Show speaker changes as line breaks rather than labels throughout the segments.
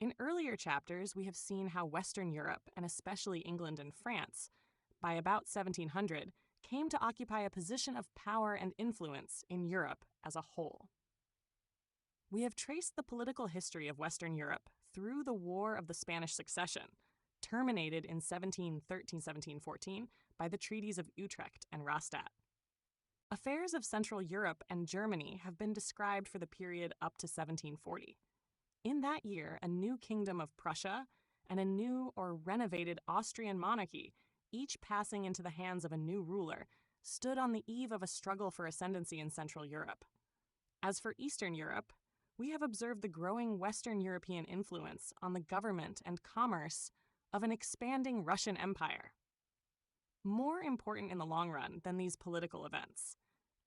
In earlier chapters, we have seen how Western Europe, and especially England and France, by about 1700, came to occupy a position of power and influence in Europe as a whole. We have traced the political history of Western Europe through the War of the Spanish Succession, terminated in 1713-1714 by the treaties of Utrecht and Rastatt. Affairs of Central Europe and Germany have been described for the period up to 1740. In that year, a new kingdom of Prussia and a new or renovated Austrian monarchy, each passing into the hands of a new ruler, stood on the eve of a struggle for ascendancy in Central Europe. As for Eastern Europe, we have observed the growing Western European influence on the government and commerce of an expanding Russian Empire. More important in the long run than these political events,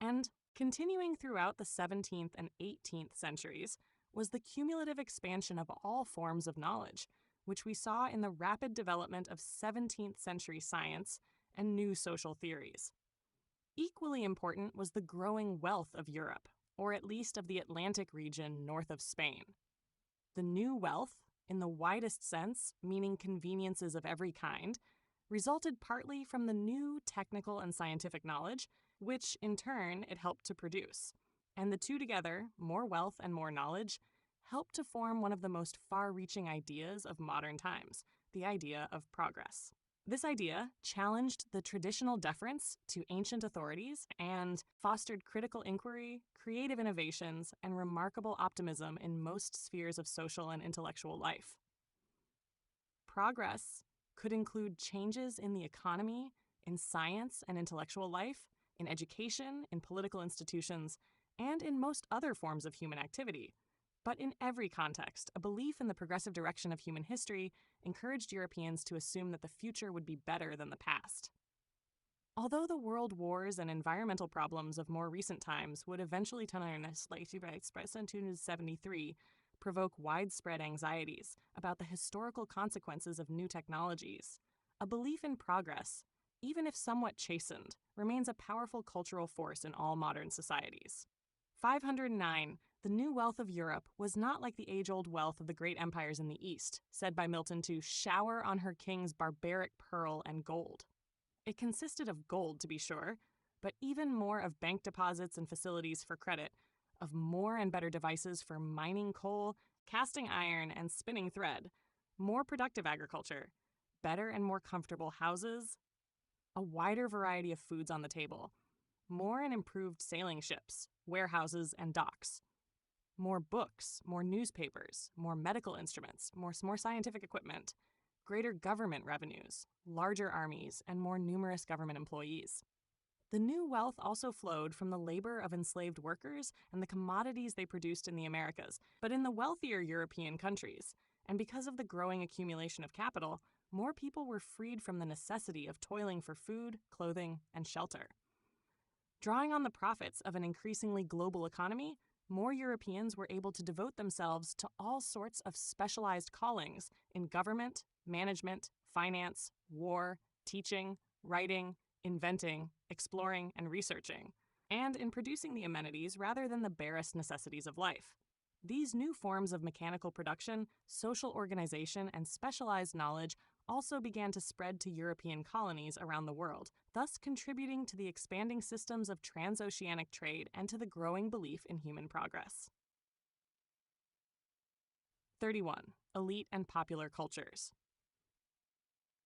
and continuing throughout the 17th and 18th centuries, was the cumulative expansion of all forms of knowledge, which we saw in the rapid development of 17th century science and new social theories. Equally important was the growing wealth of Europe, or at least of the Atlantic region north of Spain. The new wealth, in the widest sense, meaning conveniences of every kind, resulted partly from the new technical and scientific knowledge, which in turn it helped to produce. And the two together, more wealth and more knowledge, helped to form one of the most far-reaching ideas of modern times, the idea of progress. This idea challenged the traditional deference to ancient authorities and fostered critical inquiry, creative innovations, and remarkable optimism in most spheres of social and intellectual life. Progress could include changes in the economy, in science and intellectual life, in education, in political institutions, and in most other forms of human activity. But in every context, a belief in the progressive direction of human history encouraged Europeans to assume that the future would be better than the past. Although the world wars and environmental problems of more recent times would eventually turn in 1973 provoke widespread anxieties about the historical consequences of new technologies, a belief in progress, even if somewhat chastened, remains a powerful cultural force in all modern societies. 509, the new wealth of Europe was not like the age-old wealth of the great empires in the East, said by Milton to shower on her kings barbaric pearl and gold. It consisted of gold, to be sure, but even more of bank deposits and facilities for credit, of more and better devices for mining coal, casting iron, and spinning thread, more productive agriculture, better and more comfortable houses, a wider variety of foods on the table, more and improved sailing ships, warehouses, and docks, more books, more newspapers, more medical instruments, more scientific equipment, greater government revenues, larger armies, and more numerous government employees. The new wealth also flowed from the labor of enslaved workers and the commodities they produced in the Americas, but in the wealthier European countries. And because of the growing accumulation of capital, more people were freed from the necessity of toiling for food, clothing, and shelter. Drawing on the profits of an increasingly global economy, more Europeans were able to devote themselves to all sorts of specialized callings in government, management, finance, war, teaching, writing, inventing, exploring, and researching, and in producing the amenities rather than the barest necessities of life. These new forms of mechanical production, social organization, and specialized knowledge also began to spread to European colonies around the world, thus contributing to the expanding systems of transoceanic trade and to the growing belief in human progress. 31. Elite and popular cultures.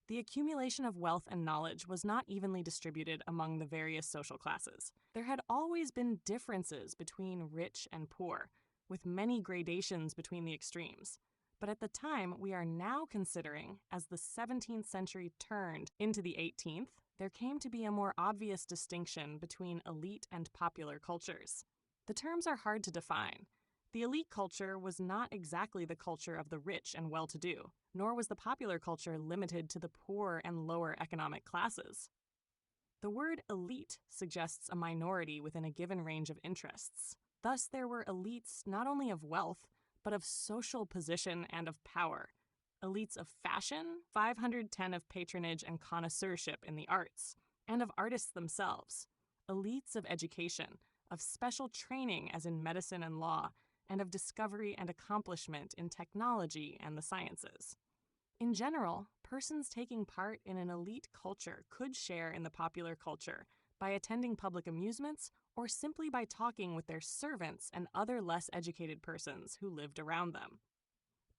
The accumulation of wealth and knowledge was not evenly distributed among the various social classes. There had always been differences between rich and poor, with many gradations between the extremes. But at the time we are now considering, as the 17th century turned into the 18th, there came to be a more obvious distinction between elite and popular cultures. The terms are hard to define. The elite culture was not exactly the culture of the rich and well-to-do, nor was the popular culture limited to the poor and lower economic classes. The word elite suggests a minority within a given range of interests. Thus, there were elites not only of wealth, but of social position and of power. Elites of fashion, 510 of patronage and connoisseurship in the arts, and of artists themselves. Elites of education, of special training as in medicine and law, and of discovery and accomplishment in technology and the sciences. In general, persons taking part in an elite culture could share in the popular culture by attending public amusements or simply by talking with their servants and other less educated persons who lived around them.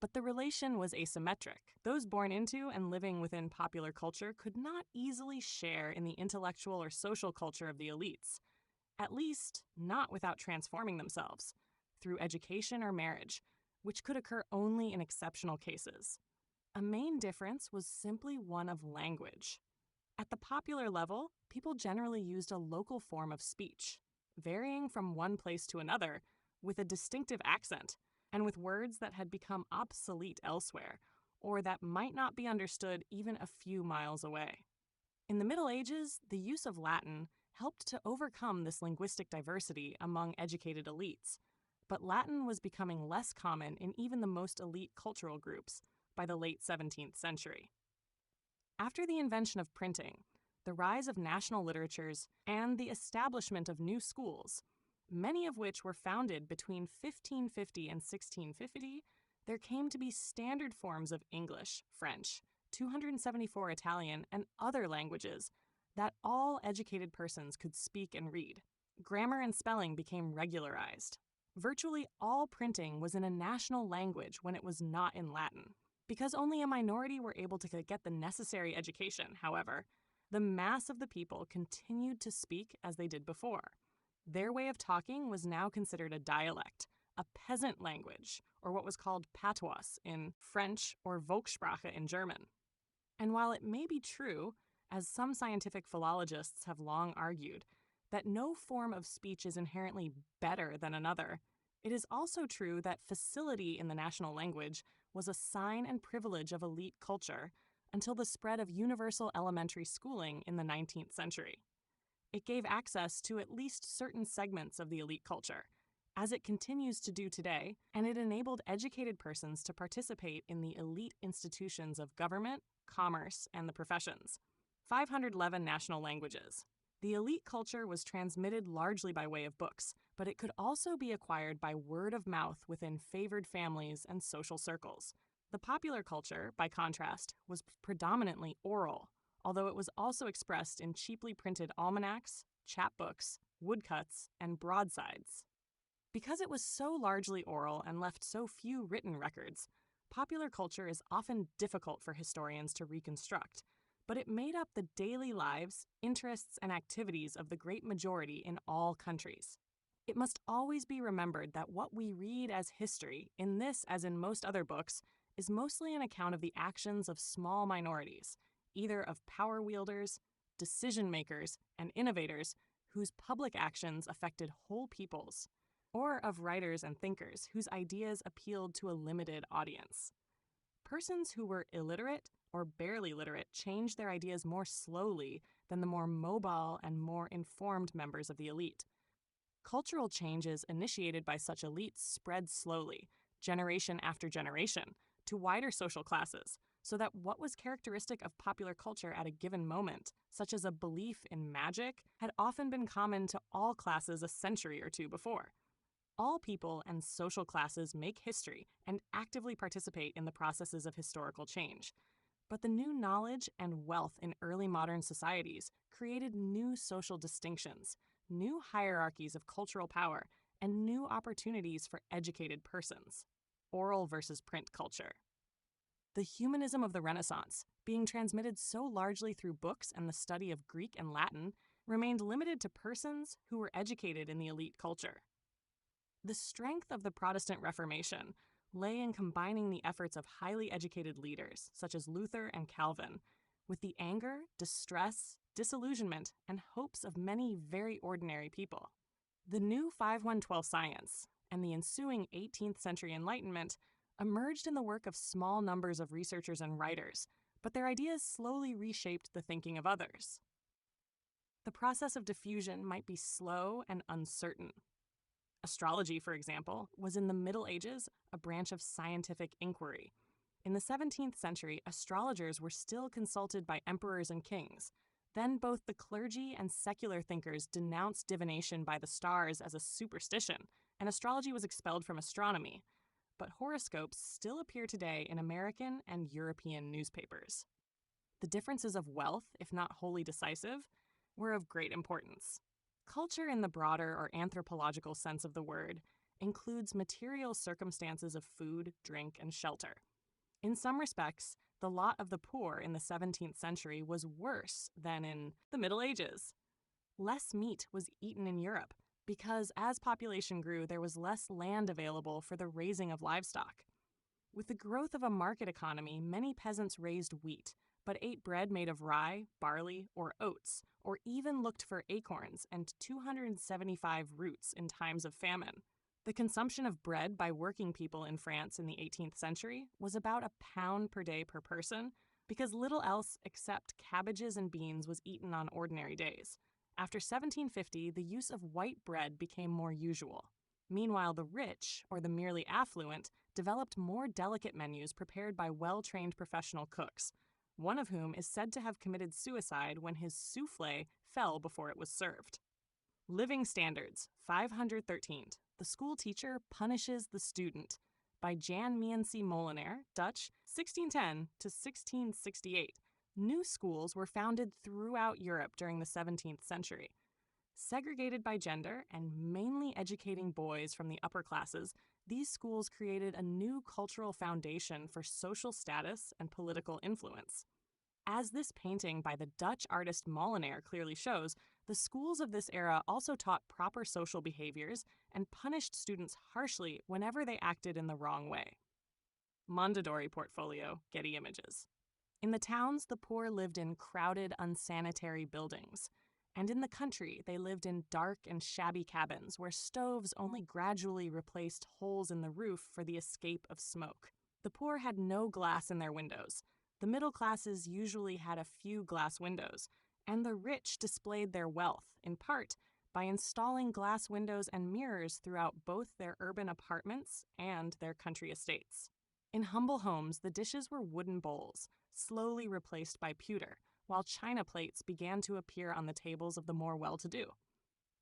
But the relation was asymmetric. Those born into and living within popular culture could not easily share in the intellectual or social culture of the elites, at least not without transforming themselves, through education or marriage, which could occur only in exceptional cases. A main difference was simply one of language. At the popular level, people generally used a local form of speech, varying from one place to another, with a distinctive accent, and with words that had become obsolete elsewhere, or that might not be understood even a few miles away. In the Middle Ages, the use of Latin helped to overcome this linguistic diversity among educated elites, but Latin was becoming less common in even the most elite cultural groups by the late 17th century. After the invention of printing, the rise of national literatures, and the establishment of new schools, many of which were founded between 1550 and 1650, there came to be standard forms of English, French, 274 Italian, and other languages that all educated persons could speak and read. Grammar and spelling became regularized. Virtually all printing was in a national language when it was not in Latin. Because only a minority were able to get the necessary education, however, the mass of the people continued to speak as they did before. Their way of talking was now considered a dialect, a peasant language, or what was called patois in French or Volkssprache in German. And while it may be true, as some scientific philologists have long argued, that no form of speech is inherently better than another, it is also true that facility in the national language was a sign and privilege of elite culture until the spread of universal elementary schooling in the 19th century. It gave access to at least certain segments of the elite culture, as it continues to do today, and it enabled educated persons to participate in the elite institutions of government, commerce, and the professions. 511 national languages. The elite culture was transmitted largely by way of books, but it could also be acquired by word of mouth within favored families and social circles. The popular culture, by contrast, was predominantly oral, although it was also expressed in cheaply printed almanacs, chapbooks, woodcuts, and broadsides. Because it was so largely oral and left so few written records, popular culture is often difficult for historians to reconstruct, but it made up the daily lives, interests, and activities of the great majority in all countries. It must always be remembered that what we read as history, in this as in most other books, is mostly an account of the actions of small minorities, either of power wielders, decision makers, and innovators whose public actions affected whole peoples, or of writers and thinkers whose ideas appealed to a limited audience. Persons who were illiterate or barely literate changed their ideas more slowly than the more mobile and more informed members of the elite. Cultural changes initiated by such elites spread slowly, generation after generation, to wider social classes, so that what was characteristic of popular culture at a given moment, such as a belief in magic, had often been common to all classes a century or two before. All people and social classes make history and actively participate in the processes of historical change. But the new knowledge and wealth in early modern societies created new social distinctions, new hierarchies of cultural power, and new opportunities for educated persons. Oral versus print culture. The humanism of the Renaissance, being transmitted so largely through books and the study of Greek and Latin, remained limited to persons who were educated in the elite culture. The strength of the Protestant Reformation lay in combining the efforts of highly educated leaders, such as Luther and Calvin, with the anger, distress, disillusionment, and hopes of many very ordinary people. The new 5112 science and the ensuing 18th century Enlightenment emerged in the work of small numbers of researchers and writers, but their ideas slowly reshaped the thinking of others. The process of diffusion might be slow and uncertain. Astrology, for example, was in the Middle Ages a branch of scientific inquiry. In the 17th century, astrologers were still consulted by emperors and kings. Then both the clergy and secular thinkers denounced divination by the stars as a superstition and astrology was expelled from astronomy, but horoscopes still appear today in American and European newspapers. The differences of wealth, if not wholly decisive, were of great importance. Culture in the broader or anthropological sense of the word includes material circumstances of food, drink, and shelter. In some respects, the lot of the poor in the 17th century was worse than in the Middle Ages. Less meat was eaten in Europe because as population grew, there was less land available for the raising of livestock. With the growth of a market economy, many peasants raised wheat, but ate bread made of rye, barley, or oats, or even looked for acorns and 275 roots in times of famine. The consumption of bread by working people in France in the 18th century was about £1 per day per person, because little else except cabbages and beans was eaten on ordinary days. After 1750, the use of white bread became more usual. Meanwhile, the rich, or the merely affluent, developed more delicate menus prepared by well-trained professional cooks, one of whom is said to have committed suicide when his soufflé fell before it was served. Living Standards, 513. The School Teacher Punishes the Student, by Jan Miense Molenaar, Dutch, 1610 to 1668. New schools were founded throughout Europe during the 17th century. Segregated by gender and mainly educating boys from the upper classes, these schools created a new cultural foundation for social status and political influence. As this painting by the Dutch artist Molenaar clearly shows, the schools of this era also taught proper social behaviors and punished students harshly whenever they acted in the wrong way. Mondadori Portfolio, Getty Images. In the towns, the poor lived in crowded, unsanitary buildings. And in the country, they lived in dark and shabby cabins where stoves only gradually replaced holes in the roof for the escape of smoke. The poor had no glass in their windows. The middle classes usually had a few glass windows, and the rich displayed their wealth, in part, by installing glass windows and mirrors throughout both their urban apartments and their country estates. In humble homes, the dishes were wooden bowls, slowly replaced by pewter, while china plates began to appear on the tables of the more well-to-do.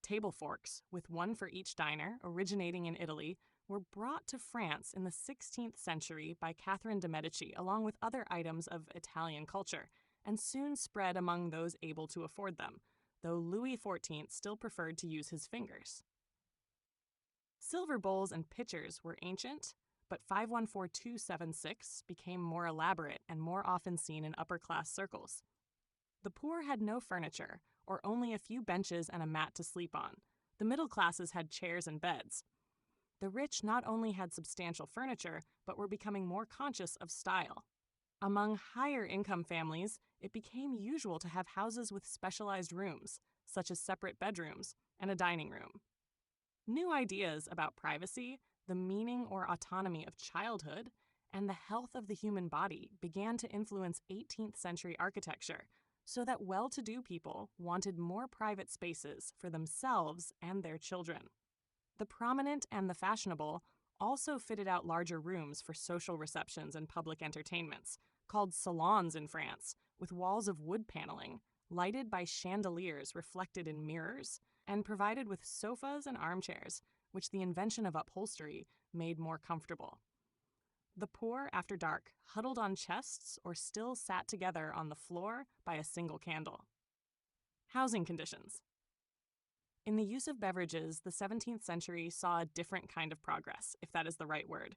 Table forks, with one for each diner, originating in Italy, were brought to France in the 16th century by Catherine de' Medici, along with other items of Italian culture, and soon spread among those able to afford them, though Louis XIV still preferred to use his fingers. Silver bowls and pitchers were ancient, but 514276 became more elaborate and more often seen in upper-class circles. The poor had no furniture, or only a few benches and a mat to sleep on. The middle classes had chairs and beds. The rich not only had substantial furniture, but were becoming more conscious of style. Among higher-income families, it became usual to have houses with specialized rooms, such as separate bedrooms and a dining room. New ideas about privacy, the meaning or autonomy of childhood, and the health of the human body began to influence 18th century architecture, so that well-to-do people wanted more private spaces for themselves and their children. The prominent and the fashionable also fitted out larger rooms for social receptions and public entertainments, called salons in France, with walls of wood paneling, lighted by chandeliers reflected in mirrors, and provided with sofas and armchairs, which the invention of upholstery made more comfortable. The poor, after dark, huddled on chests or still sat together on the floor by a single candle. Housing conditions. In the use of beverages, the 17th century saw a different kind of progress, if that is the right word.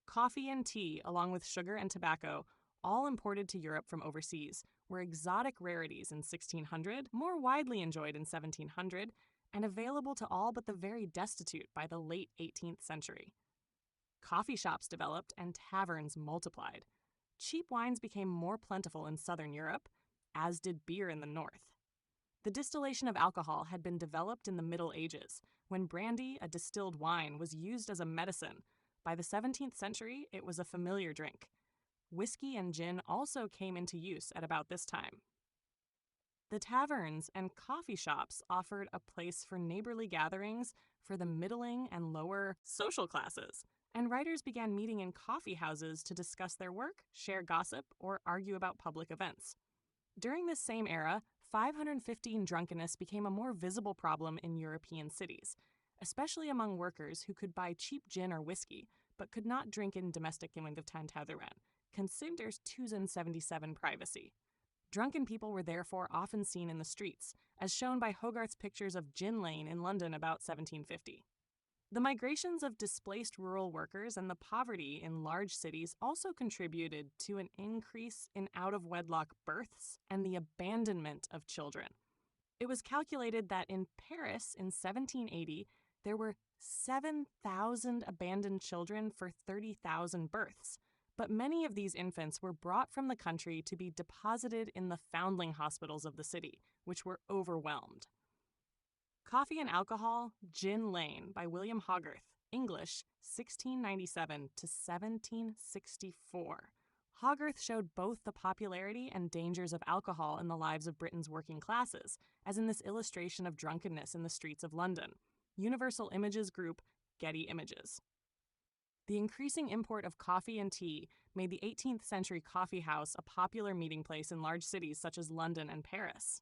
Coffee and tea, along with sugar and tobacco, all imported to Europe from overseas, were exotic rarities in 1600, more widely enjoyed in 1700, and available to all but the very destitute by the late 18th century. Coffee shops developed and taverns multiplied. Cheap wines became more plentiful in southern Europe, as did beer in the north. The distillation of alcohol had been developed in the Middle Ages, when brandy, a distilled wine, was used as a medicine. By the 17th century, it was a familiar drink. Whiskey and gin also came into use at about this time. The taverns and coffee shops offered a place for neighborly gatherings for the middling and lower social classes, and writers began meeting in coffee houses to discuss their work, share gossip, or argue about public events. During this same era, 515 drunkenness became a more visible problem in European cities, especially among workers who could buy cheap gin or whiskey, but could not drink in domestic England of Tanthatheren, considers 2077 privacy. Drunken people were therefore often seen in the streets, as shown by Hogarth's pictures of Gin Lane in London about 1750. The migrations of displaced rural workers and the poverty in large cities also contributed to an increase in out-of-wedlock births and the abandonment of children. It was calculated that in Paris in 1780, there were 7,000 abandoned children for 30,000 births, but many of these infants were brought from the country to be deposited in the foundling hospitals of the city, which were overwhelmed. Coffee and Alcohol, Gin Lane by William Hogarth, English, 1697 to 1764. Hogarth showed both the popularity and dangers of alcohol in the lives of Britain's working classes, as in this illustration of drunkenness in the streets of London. Universal Images Group, Getty Images. The increasing import of coffee and tea made the 18th century coffee house a popular meeting place in large cities such as London and Paris.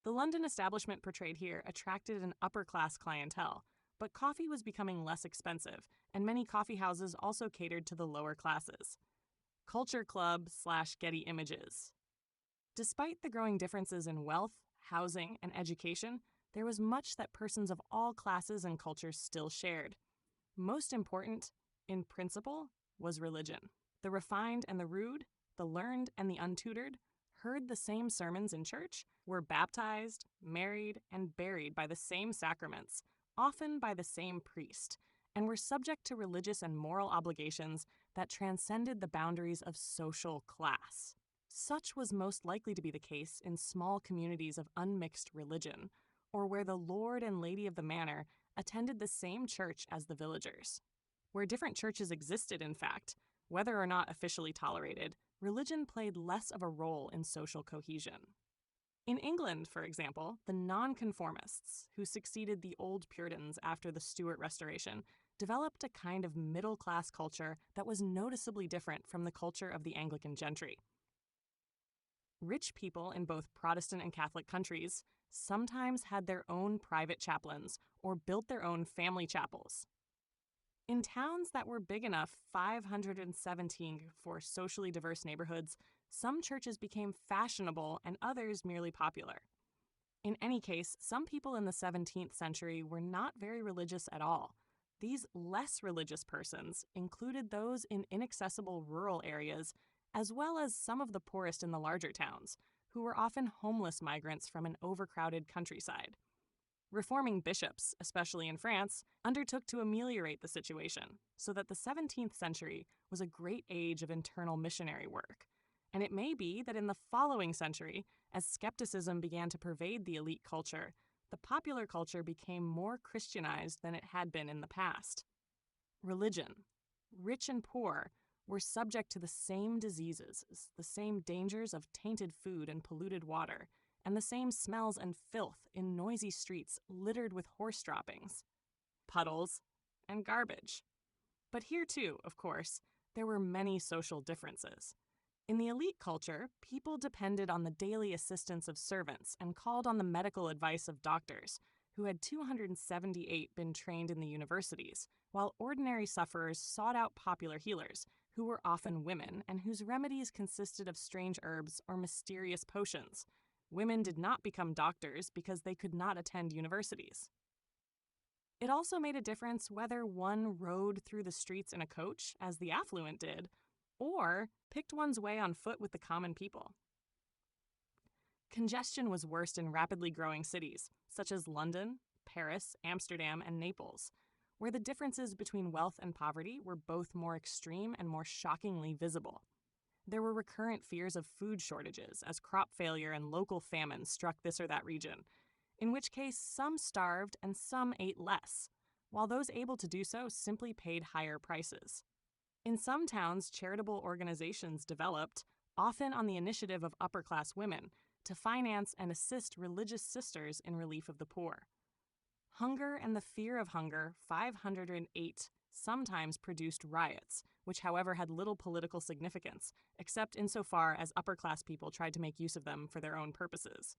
The London establishment portrayed here attracted an upper-class clientele, but coffee was becoming less expensive, and many coffee houses also catered to the lower classes. Culture Club / Getty Images. Despite the growing differences in wealth, housing, and education, there was much that persons of all classes and cultures still shared. Most important, in principle, was religion. The refined and the rude, the learned and the untutored, heard the same sermons in church, were baptized, married, and buried by the same sacraments, often by the same priest, and were subject to religious and moral obligations that transcended the boundaries of social class. Such was most likely to be the case in small communities of unmixed religion, or where the lord and lady of the manor attended the same church as the villagers. Where different churches existed, in fact, whether or not officially tolerated, religion played less of a role in social cohesion. In England, for example, the nonconformists, who succeeded the Old Puritans after the Stuart Restoration, developed a kind of middle-class culture that was noticeably different from the culture of the Anglican gentry. Rich people in both Protestant and Catholic countries sometimes had their own private chaplains or built their own family chapels. In towns that were big enough, 517 for socially diverse neighborhoods, some churches became fashionable and others merely popular. In any case, some people in the 17th century were not very religious at all. These less religious persons included those in inaccessible rural areas, as well as some of the poorest in the larger towns, who were often homeless migrants from an overcrowded countryside. Reforming bishops, especially in France, undertook to ameliorate the situation, so that the 17th century was a great age of internal missionary work. And it may be that in the following century, as skepticism began to pervade the elite culture, the popular culture became more Christianized than it had been in the past. Religion, rich and poor, were subject to the same diseases, the same dangers of tainted food and polluted water, and the same smells and filth in noisy streets littered with horse droppings, puddles, and garbage. But here too, of course, there were many social differences. In the elite culture, people depended on the daily assistance of servants and called on the medical advice of doctors, who had 278 been trained in the universities, while ordinary sufferers sought out popular healers, who were often women and whose remedies consisted of strange herbs or mysterious potions. Women did not become doctors because they could not attend universities. It also made a difference whether one rode through the streets in a coach, as the affluent did, or picked one's way on foot with the common people. Congestion was worst in rapidly growing cities, such as London, Paris, Amsterdam, and Naples, where the differences between wealth and poverty were both more extreme and more shockingly visible. There were recurrent fears of food shortages as crop failure and local famine struck this or that region, in which case some starved and some ate less, while those able to do so simply paid higher prices. In some towns, charitable organizations developed, often on the initiative of upper-class women, to finance and assist religious sisters in relief of the poor. Hunger and the fear of hunger, 508, sometimes produced riots, which however had little political significance, except insofar as upper-class people tried to make use of them for their own purposes.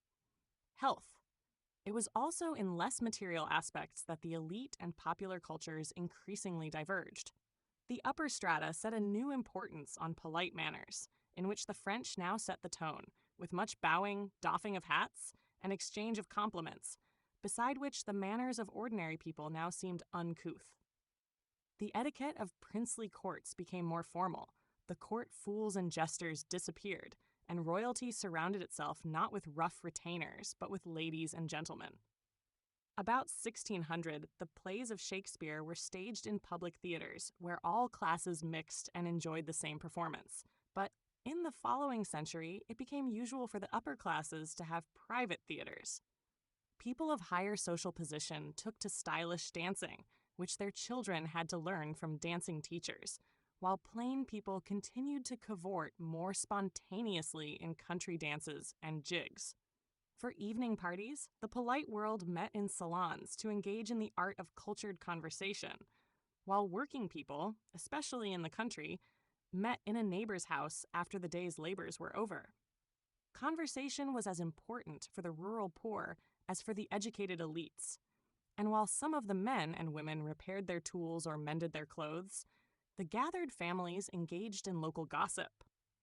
Health. It was also in less material aspects that the elite and popular cultures increasingly diverged. The upper strata set a new importance on polite manners, in which the French now set the tone, with much bowing, doffing of hats, and exchange of compliments, beside which the manners of ordinary people now seemed uncouth. The etiquette of princely courts became more formal, the court fools and jesters disappeared, and royalty surrounded itself not with rough retainers, but with ladies and gentlemen. About 1600, the plays of Shakespeare were staged in public theaters, where all classes mixed and enjoyed the same performance. But in the following century, it became usual for the upper classes to have private theaters. People of higher social position took to stylish dancing, which their children had to learn from dancing teachers, while plain people continued to cavort more spontaneously in country dances and jigs. For evening parties, the polite world met in salons to engage in the art of cultured conversation, while working people, especially in the country, met in a neighbor's house after the day's labors were over. Conversation was as important for the rural poor as for the educated elites, and while some of the men and women repaired their tools or mended their clothes, the gathered families engaged in local gossip,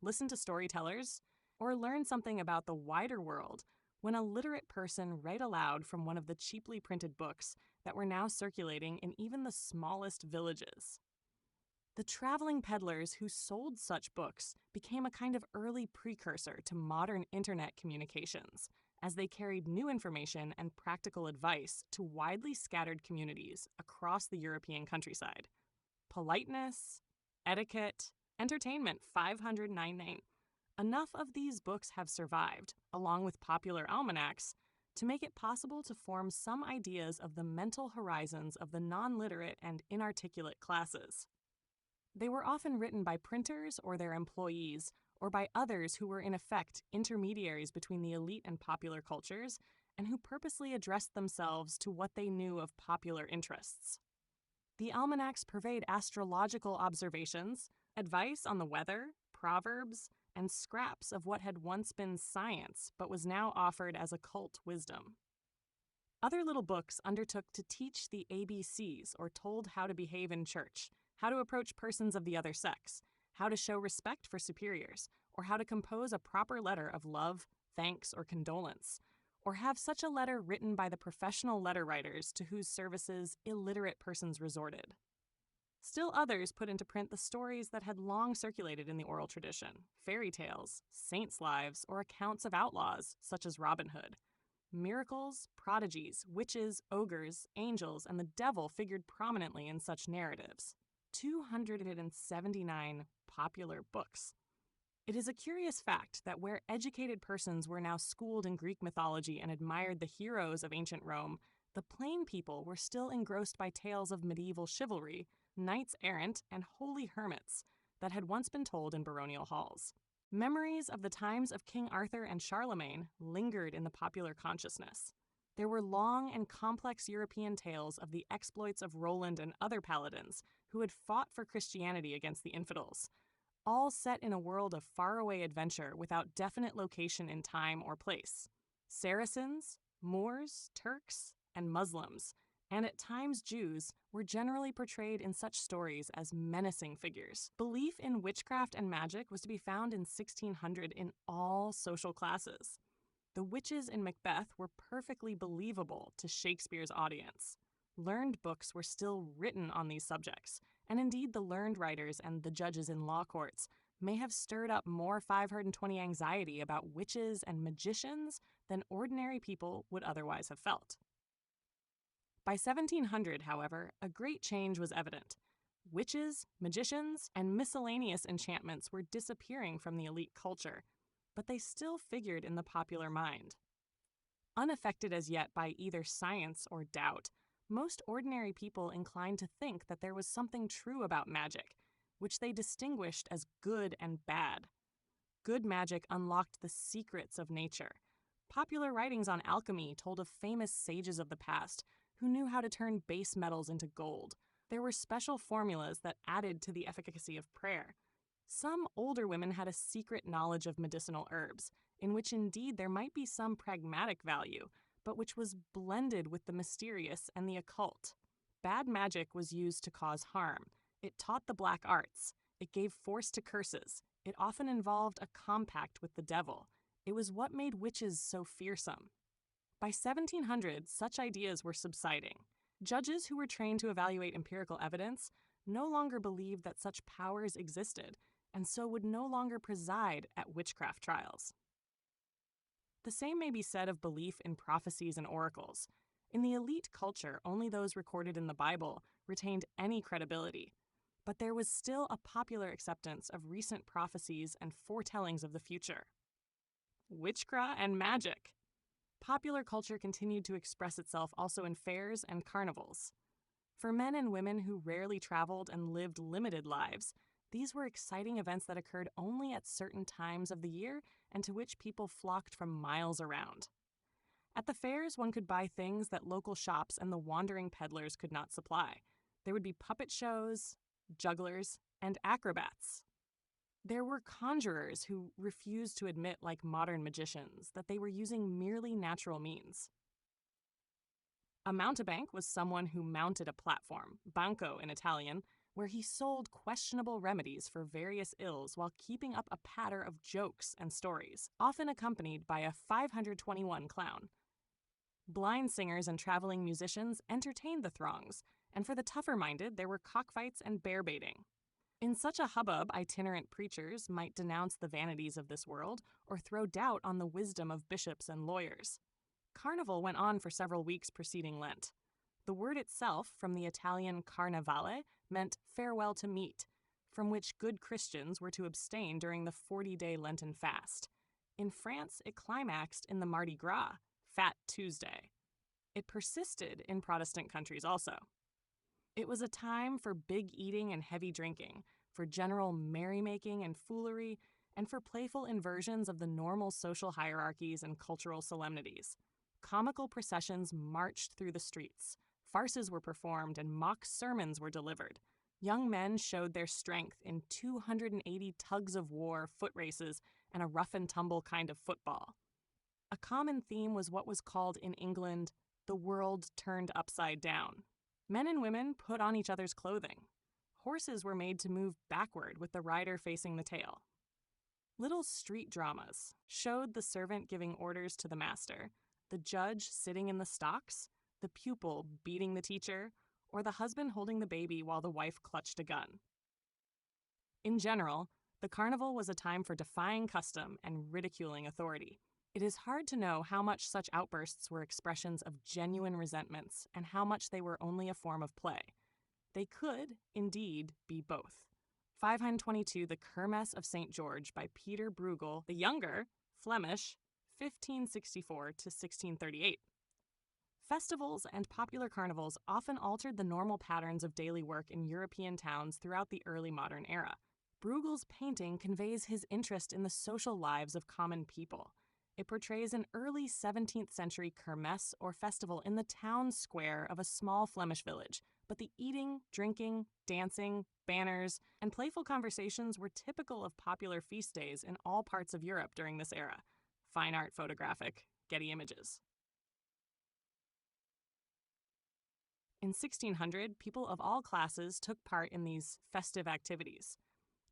listened to storytellers, or learned something about the wider world when a literate person read aloud from one of the cheaply printed books that were now circulating in even the smallest villages. The traveling peddlers who sold such books became a kind of early precursor to modern internet communications, as they carried new information and practical advice to widely scattered communities across the European countryside. Politeness, etiquette, entertainment 599. Enough of these books have survived, along with popular almanacs, to make it possible to form some ideas of the mental horizons of the non-literate and inarticulate classes. They were often written by printers or their employees, or by others who were in effect intermediaries between the elite and popular cultures, and who purposely addressed themselves to what they knew of popular interests. The almanacs purveyed astrological observations, advice on the weather, proverbs, and scraps of what had once been science but was now offered as occult wisdom. Other little books undertook to teach the ABCs, or told how to behave in church, how to approach persons of the other sex, how to show respect for superiors, or how to compose a proper letter of love, thanks, or condolence, or have such a letter written by the professional letter writers to whose services illiterate persons resorted. Still others put into print the stories that had long circulated in the oral tradition, fairy tales, saints' lives, or accounts of outlaws, such as Robin Hood. Miracles, prodigies, witches, ogres, angels, and the devil figured prominently in such narratives. 279 popular books. It is a curious fact that where educated persons were now schooled in Greek mythology and admired the heroes of ancient Rome, the plain people were still engrossed by tales of medieval chivalry, knights errant, and holy hermits that had once been told in baronial halls. Memories of the times of King Arthur and Charlemagne lingered in the popular consciousness. There were long and complex European tales of the exploits of Roland and other paladins who had fought for Christianity against the infidels, all set in a world of faraway adventure without definite location in time or place. Saracens, Moors, Turks, and Muslims, and at times Jews, were generally portrayed in such stories as menacing figures. Belief in witchcraft and magic was to be found in 1600 in all social classes. The witches in Macbeth were perfectly believable to Shakespeare's audience. Learned books were still written on these subjects, and indeed the learned writers and the judges in law courts may have stirred up more 520 anxiety about witches and magicians than ordinary people would otherwise have felt. By 1700, however, a great change was evident. Witches, magicians, and miscellaneous enchantments were disappearing from the elite culture, but they still figured in the popular mind. Unaffected as yet by either science or doubt, most ordinary people inclined to think that there was something true about magic, which they distinguished as good and bad. Good magic unlocked the secrets of nature. Popular writings on alchemy told of famous sages of the past who knew how to turn base metals into gold. There were special formulas that added to the efficacy of prayer. Some older women had a secret knowledge of medicinal herbs, in which indeed there might be some pragmatic value, but which was blended with the mysterious and the occult. Bad magic was used to cause harm. It taught the black arts. It gave force to curses. It often involved a compact with the devil. It was what made witches so fearsome. By 1700, such ideas were subsiding. Judges who were trained to evaluate empirical evidence no longer believed that such powers existed, and so would no longer preside at witchcraft trials. The same may be said of belief in prophecies and oracles. In the elite culture, only those recorded in the Bible retained any credibility, but there was still a popular acceptance of recent prophecies and foretellings of the future. Witchcraft and magic. Popular culture continued to express itself also in fairs and carnivals. For men and women who rarely traveled and lived limited lives, these were exciting events that occurred only at certain times of the year and to which people flocked from miles around. At the fairs, one could buy things that local shops and the wandering peddlers could not supply. There would be puppet shows, jugglers, and acrobats. There were conjurers who refused to admit, like modern magicians, that they were using merely natural means. A mountebank was someone who mounted a platform, banco in Italian, where he sold questionable remedies for various ills while keeping up a patter of jokes and stories, often accompanied by a 521 clown. Blind singers and traveling musicians entertained the throngs, and for the tougher-minded, there were cockfights and bear-baiting. In such a hubbub, itinerant preachers might denounce the vanities of this world or throw doubt on the wisdom of bishops and lawyers. Carnival went on for several weeks preceding Lent. The word itself, from the Italian carnevale, meant farewell to meat, from which good Christians were to abstain during the 40-day Lenten fast. In France, it climaxed in the Mardi Gras, Fat Tuesday. It persisted in Protestant countries also. It was a time for big eating and heavy drinking, for general merrymaking and foolery, and for playful inversions of the normal social hierarchies and cultural solemnities. Comical processions marched through the streets. Farces were performed and mock sermons were delivered. Young men showed their strength in 280 tugs of war, foot races, and a rough-and-tumble kind of football. A common theme was what was called in England, the world turned upside down. Men and women put on each other's clothing. Horses were made to move backward with the rider facing the tail. Little street dramas showed the servant giving orders to the master, the judge sitting in the stocks, the pupil beating the teacher, or the husband holding the baby while the wife clutched a gun. In general, the carnival was a time for defying custom and ridiculing authority. It is hard to know how much such outbursts were expressions of genuine resentments and how much they were only a form of play. They could, indeed, be both. 522, The Kermesse of St. George by Peter Bruegel the Younger, Flemish, 1564 to 1638. Festivals and popular carnivals often altered the normal patterns of daily work in European towns throughout the early modern era. Bruegel's painting conveys his interest in the social lives of common people. It portrays an early 17th century kermesse or festival in the town square of a small Flemish village, but the eating, drinking, dancing, banners, and playful conversations were typical of popular feast days in all parts of Europe during this era. Fine art photographic, Getty Images. In 1600, people of all classes took part in these festive activities.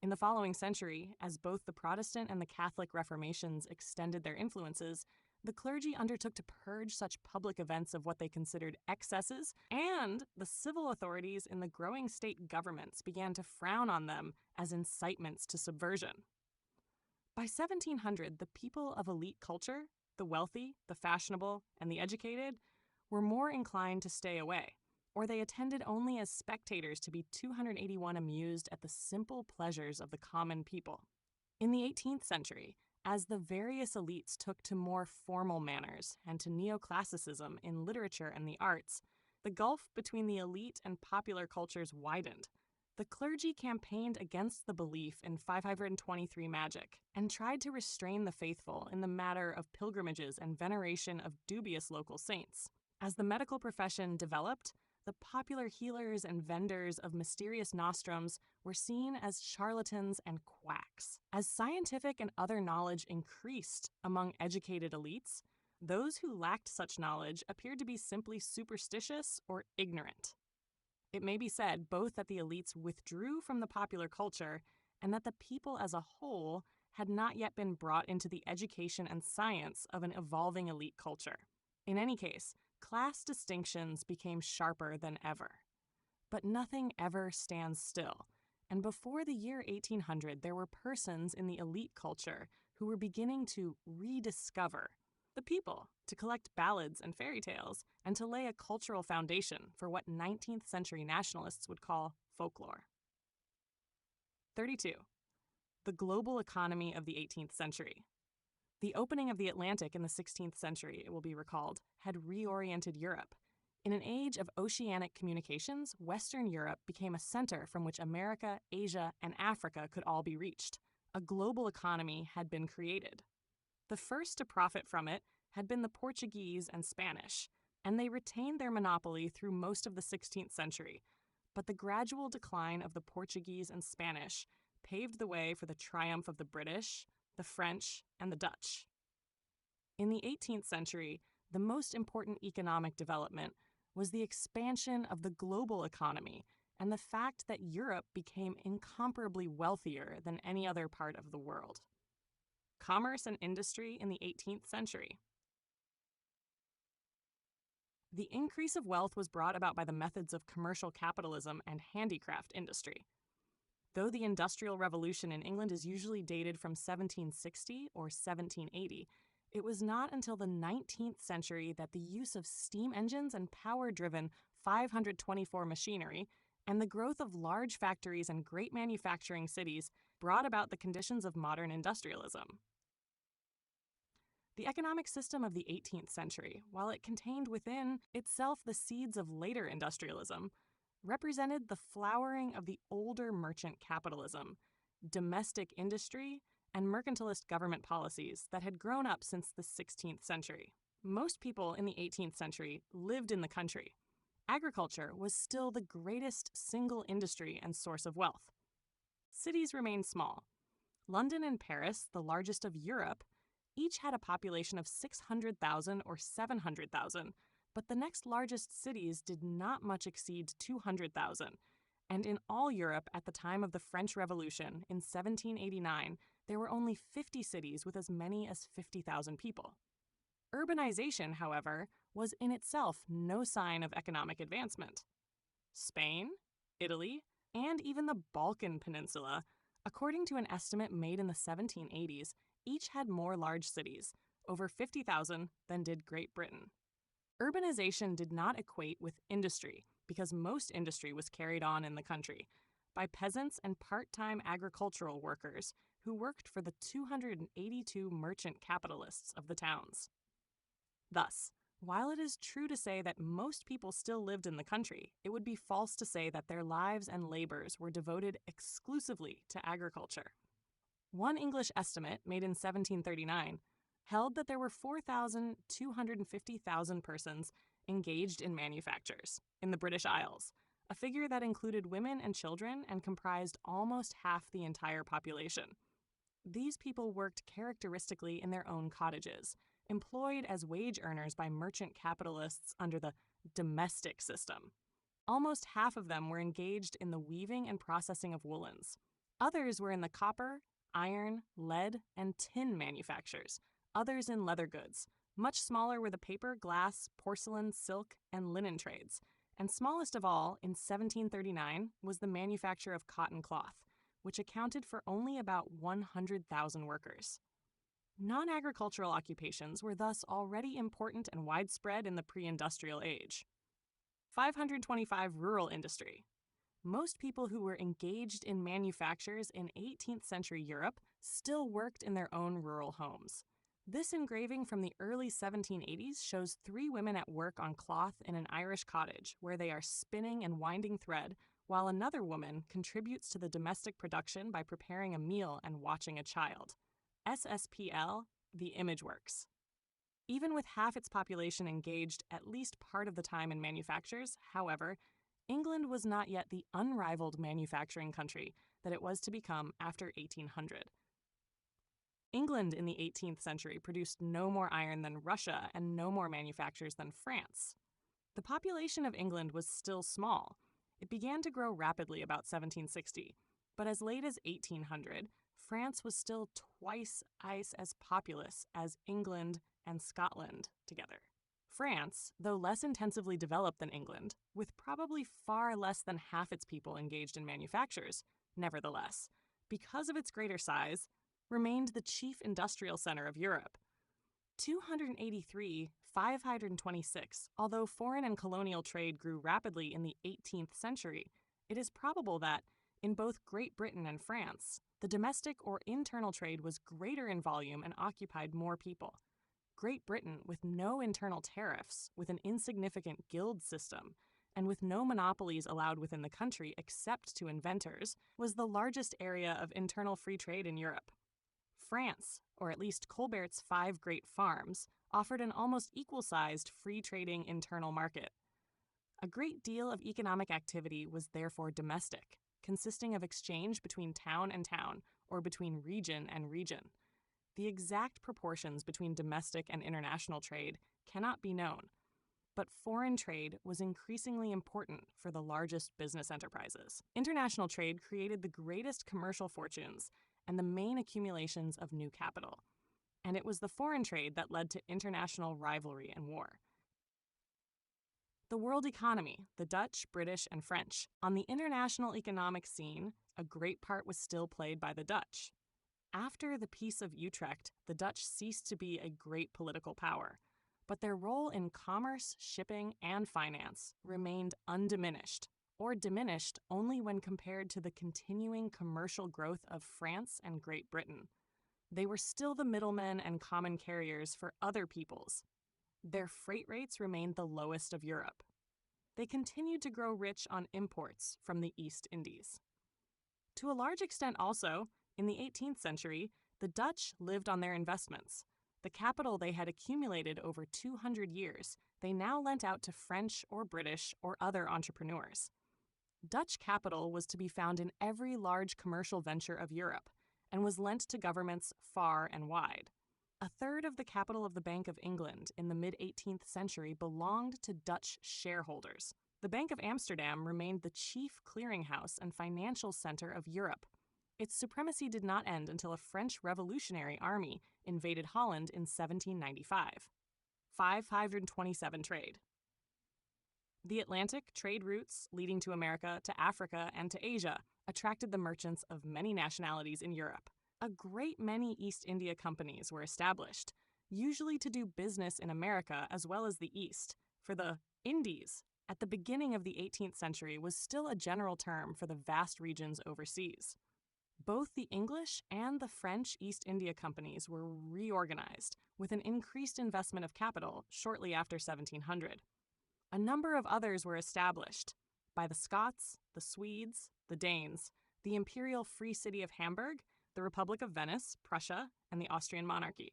In the following century, as both the Protestant and the Catholic Reformations extended their influences, the clergy undertook to purge such public events of what they considered excesses, and the civil authorities in the growing state governments began to frown on them as incitements to subversion. By 1700, the people of elite culture, the wealthy, the fashionable, and the educated, were more inclined to stay away, or they attended only as spectators to be 281 amused at the simple pleasures of the common people. In the 18th century, as the various elites took to more formal manners and to neoclassicism in literature and the arts, the gulf between the elite and popular cultures widened. The clergy campaigned against the belief in 523 magic and tried to restrain the faithful in the matter of pilgrimages and veneration of dubious local saints. As the medical profession developed, the popular healers and vendors of mysterious nostrums were seen as charlatans and quacks. As scientific and other knowledge increased among educated elites, Those who lacked such knowledge appeared to be simply superstitious or ignorant. It may be said both that the elites withdrew from the popular culture and that the people as a whole had not yet been brought into the education and science of an evolving elite culture. In any case, class distinctions became sharper than ever. But nothing ever stands still, and before the year 1800, there were persons in the elite culture who were beginning to rediscover the people, to collect ballads and fairy tales, and to lay a cultural foundation for what 19th century nationalists would call folklore. 32. The global economy of the 18th century. The opening of the Atlantic in the 16th century, it will be recalled, had reoriented Europe. In an age of oceanic communications, Western Europe became a center from which America, Asia, and Africa could all be reached. A global economy had been created. The first to profit from it had been the Portuguese and Spanish, and they retained their monopoly through most of the 16th century. But the gradual decline of the Portuguese and Spanish paved the way for the triumph of the British, the French, and the Dutch. In the 18th century, the most important economic development was the expansion of the global economy and the fact that Europe became incomparably wealthier than any other part of the world. Commerce and industry in the 18th century. The increase of wealth was brought about by the methods of commercial capitalism and handicraft industry. Though the Industrial Revolution in England is usually dated from 1760 or 1780, it was not until the 19th century that the use of steam engines and power-driven 524 machinery and the growth of large factories and great manufacturing cities brought about the conditions of modern industrialism. The economic system of the 18th century, while it contained within itself the seeds of later industrialism, represented the flowering of the older merchant capitalism, domestic industry, and mercantilist government policies that had grown up since the 16th century. Most people in the 18th century lived in the country. Agriculture was still the greatest single industry and source of wealth. Cities remained small. London and Paris, the largest of Europe, each had a population of 600,000 or 700,000, but the next largest cities did not much exceed 200,000, and in all Europe at the time of the French Revolution in 1789, there were only 50 cities with as many as 50,000 people. Urbanization, however, was in itself no sign of economic advancement. Spain, Italy, and even the Balkan Peninsula, according to an estimate made in the 1780s, each had more large cities, over 50,000, than did Great Britain. Urbanization did not equate with industry, because most industry was carried on in the country by peasants and part-time agricultural workers who worked for the 282 merchant capitalists of the towns. Thus, while it is true to say that most people still lived in the country, it would be false to say that their lives and labors were devoted exclusively to agriculture. One English estimate, made in 1739, held that there were 4,250,000 persons engaged in manufactures in the British Isles, a figure that included women and children and comprised almost half the entire population. These people worked characteristically in their own cottages, employed as wage earners by merchant capitalists under the domestic system. Almost half of them were engaged in the weaving and processing of woolens. Others were in the copper, iron, lead, and tin manufactures, others in leather goods. Much smaller were the paper, glass, porcelain, silk, and linen trades. And smallest of all, in 1739, was the manufacture of cotton cloth, which accounted for only about 100,000 workers. Non-agricultural occupations were thus already important and widespread in the pre-industrial age. 525 Rural industry. Most people who were engaged in manufactures in 18th century Europe still worked in their own rural homes. This engraving from the early 1780s shows 3 women at work on cloth in an Irish cottage where they are spinning and winding thread, while another woman contributes to the domestic production by preparing a meal and watching a child. SSPL, the Imageworks. Even with half its population engaged at least part of the time in manufactures, however, England was not yet the unrivaled manufacturing country that it was to become after 1800. England in the 18th century produced no more iron than Russia and no more manufactures than France. The population of England was still small. It began to grow rapidly about 1760, but as late as 1800, France was still twice as populous as England and Scotland together. France, though less intensively developed than England, with probably far less than half its people engaged in manufactures, nevertheless, because of its greater size, remained the chief industrial center of Europe. 283, 526, although foreign and colonial trade grew rapidly in the 18th century, it is probable that, in both Great Britain and France, the domestic or internal trade was greater in volume and occupied more people. Great Britain, with no internal tariffs, with an insignificant guild system, and with no monopolies allowed within the country except to inventors, was the largest area of internal free trade in Europe. France, or at least Colbert's 5 great farms, offered an almost equal-sized free-trading internal market. A great deal of economic activity was therefore domestic, consisting of exchange between town and town, or between region and region. The exact proportions between domestic and international trade cannot be known, but foreign trade was increasingly important for the largest business enterprises. International trade created the greatest commercial fortunes and the main accumulations of new capital, and it was the foreign trade that led to international rivalry and war. The world economy, the Dutch, British, and French. On the international economic scene, a great part was still played by the Dutch. After the Peace of Utrecht, the Dutch ceased to be a great political power, but their role in commerce, shipping, and finance remained undiminished, or diminished only when compared to the continuing commercial growth of France and Great Britain. They were still the middlemen and common carriers for other peoples. Their freight rates remained the lowest of Europe. They continued to grow rich on imports from the East Indies. To a large extent also, in the 18th century, the Dutch lived on their investments. The capital they had accumulated over 200 years, they now lent out to French or British or other entrepreneurs. Dutch capital was to be found in every large commercial venture of Europe and was lent to governments far and wide. A third of the capital of the Bank of England in the mid-18th century belonged to Dutch shareholders. The Bank of Amsterdam remained the chief clearinghouse and financial center of Europe. Its supremacy did not end until a French Revolutionary Army invaded Holland in 1795. 527 trade. The Atlantic trade routes leading to America, to Africa, and to Asia attracted the merchants of many nationalities in Europe. A great many East India companies were established, usually to do business in America as well as the East, for the Indies. At the beginning of the 18th century was still a general term for the vast regions overseas. Both the English and the French East India companies were reorganized with an increased investment of capital shortly after 1700. A number of others were established by the Scots, the Swedes, the Danes, the Imperial Free City of Hamburg, the Republic of Venice, Prussia, and the Austrian monarchy.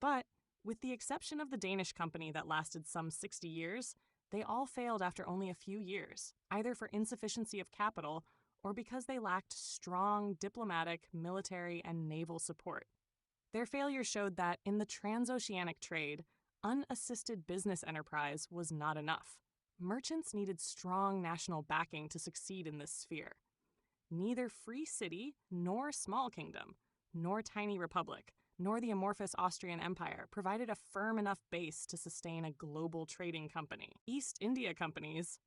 But, with the exception of the Danish company that lasted some 60 years, they all failed after only a few years, either for insufficiency of capital or because they lacked strong diplomatic, military, and naval support. Their failure showed that in the transoceanic trade, unassisted business enterprise was not enough. Merchants needed strong national backing to succeed in this sphere. Neither free city, nor small kingdom, nor tiny republic, nor the amorphous Austrian Empire provided a firm enough base to sustain a global trading company. East India companies.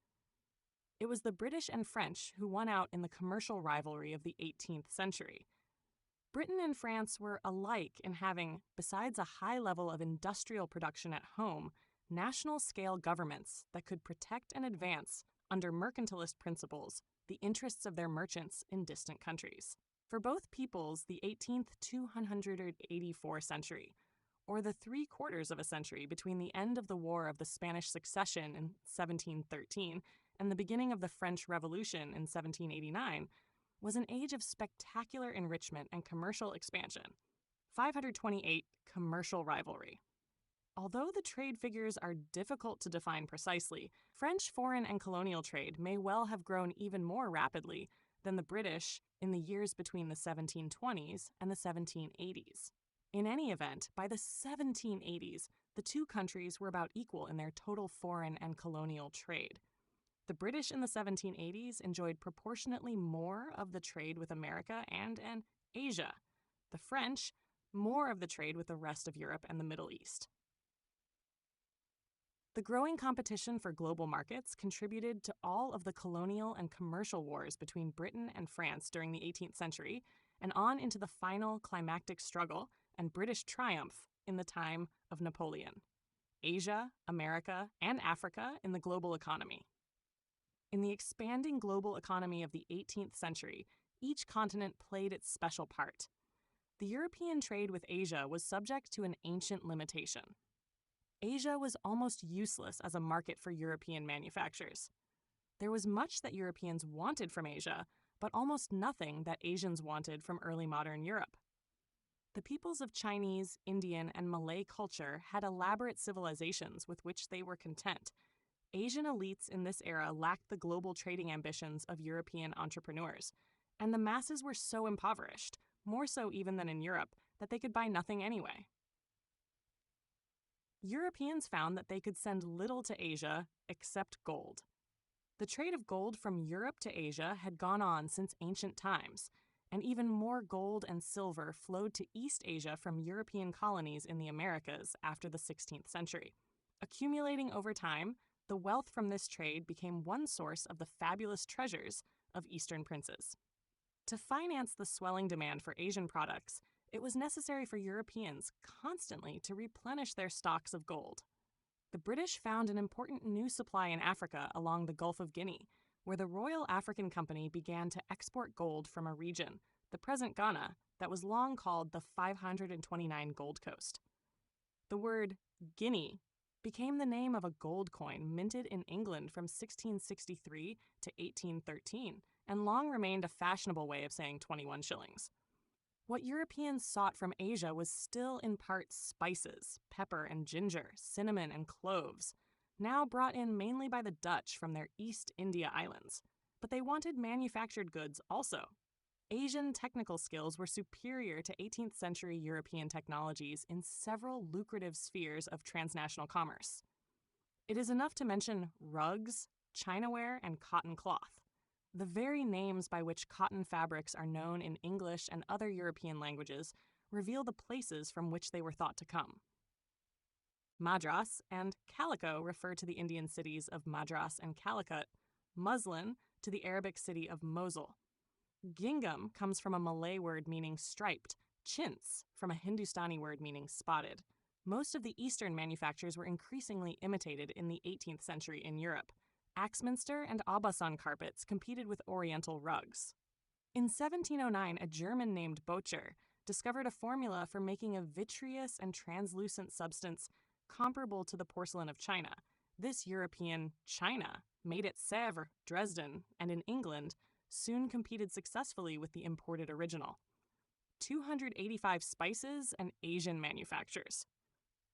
It was the British and French who won out in the commercial rivalry of the 18th century. Britain and France were alike in having, besides a high level of industrial production at home, national-scale governments that could protect and advance, under mercantilist principles, the interests of their merchants in distant countries. For both peoples, the 18th to 184 century, or the 3/4 of a century between the end of the War of the Spanish Succession in 1713 and the beginning of the French Revolution in 1789, was an age of spectacular enrichment and commercial expansion. 528 commercial rivalry. Although the trade figures are difficult to define precisely, French foreign and colonial trade may well have grown even more rapidly, than the British in the years between the 1720s and the 1780s. In any event, by the 1780s, the two countries were about equal in their total foreign and colonial trade. The British in the 1780s enjoyed proportionately more of the trade with America and Asia. The French, more of the trade with the rest of Europe and the Middle East. The growing competition for global markets contributed to all of the colonial and commercial wars between Britain and France during the 18th century and on into the final climactic struggle and British triumph in the time of Napoleon. Asia, America, and Africa in the global economy. In the expanding global economy of the 18th century, each continent played its special part. The European trade with Asia was subject to an ancient limitation. Asia was almost useless as a market for European manufactures. There was much that Europeans wanted from Asia, but almost nothing that Asians wanted from early modern Europe. The peoples of Chinese, Indian, and Malay culture had elaborate civilizations with which they were content. Asian elites in this era lacked the global trading ambitions of European entrepreneurs, and the masses were so impoverished, more so even than in Europe, that they could buy nothing anyway. Europeans found that they could send little to Asia except gold. The trade of gold from Europe to Asia had gone on since ancient times, and even more gold and silver flowed to East Asia from European colonies in the Americas after the 16th century. Accumulating over time, the wealth from this trade became one source of the fabulous treasures of Eastern princes. To finance the swelling demand for Asian products, it was necessary for Europeans constantly to replenish their stocks of gold. The British found an important new supply in Africa along the Gulf of Guinea, where the Royal African Company began to export gold from a region, the present Ghana, that was long called the 529 Gold Coast. The word Guinea became the name of a gold coin minted in England from 1663 to 1813, and long remained a fashionable way of saying 21 shillings. What Europeans sought from Asia was still in part spices, pepper and ginger, cinnamon and cloves, now brought in mainly by the Dutch from their East India Islands. But they wanted manufactured goods also. Asian technical skills were superior to 18th century European technologies in several lucrative spheres of transnational commerce. It is enough to mention rugs, chinaware, and cotton cloth. The very names by which cotton fabrics are known in English and other European languages reveal the places from which they were thought to come. Madras and calico refer to the Indian cities of Madras and Calicut, muslin to the Arabic city of Mosul. Gingham comes from a Malay word meaning striped, chintz from a Hindustani word meaning spotted. Most of the Eastern manufactures were increasingly imitated in the 18th century in Europe. Axminster and Aubusson carpets competed with Oriental rugs. In 1709, a German named Bocher discovered a formula for making a vitreous and translucent substance comparable to the porcelain of China. This European China, made at Sèvres, Dresden, and in England, soon competed successfully with the imported original. 285 spices and Asian manufactures.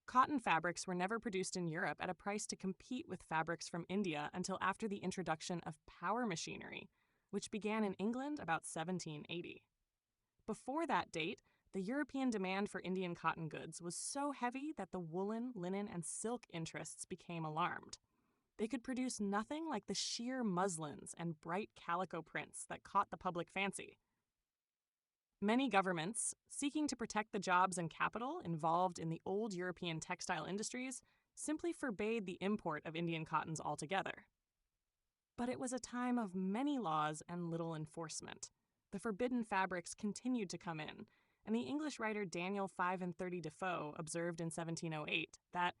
Cotton fabrics were never produced in Europe at a price to compete with fabrics from India until after the introduction of power machinery, which began in England about 1780. Before that date, the European demand for Indian cotton goods was so heavy that the woolen, linen, and silk interests became alarmed. They could produce nothing like the sheer muslins and bright calico prints that caught the public fancy. Many governments, seeking to protect the jobs and capital involved in the old European textile industries, simply forbade the import of Indian cottons altogether. But it was a time of many laws and little enforcement. The forbidden fabrics continued to come in, and the English writer Daniel 530 Defoe observed in 1708 that,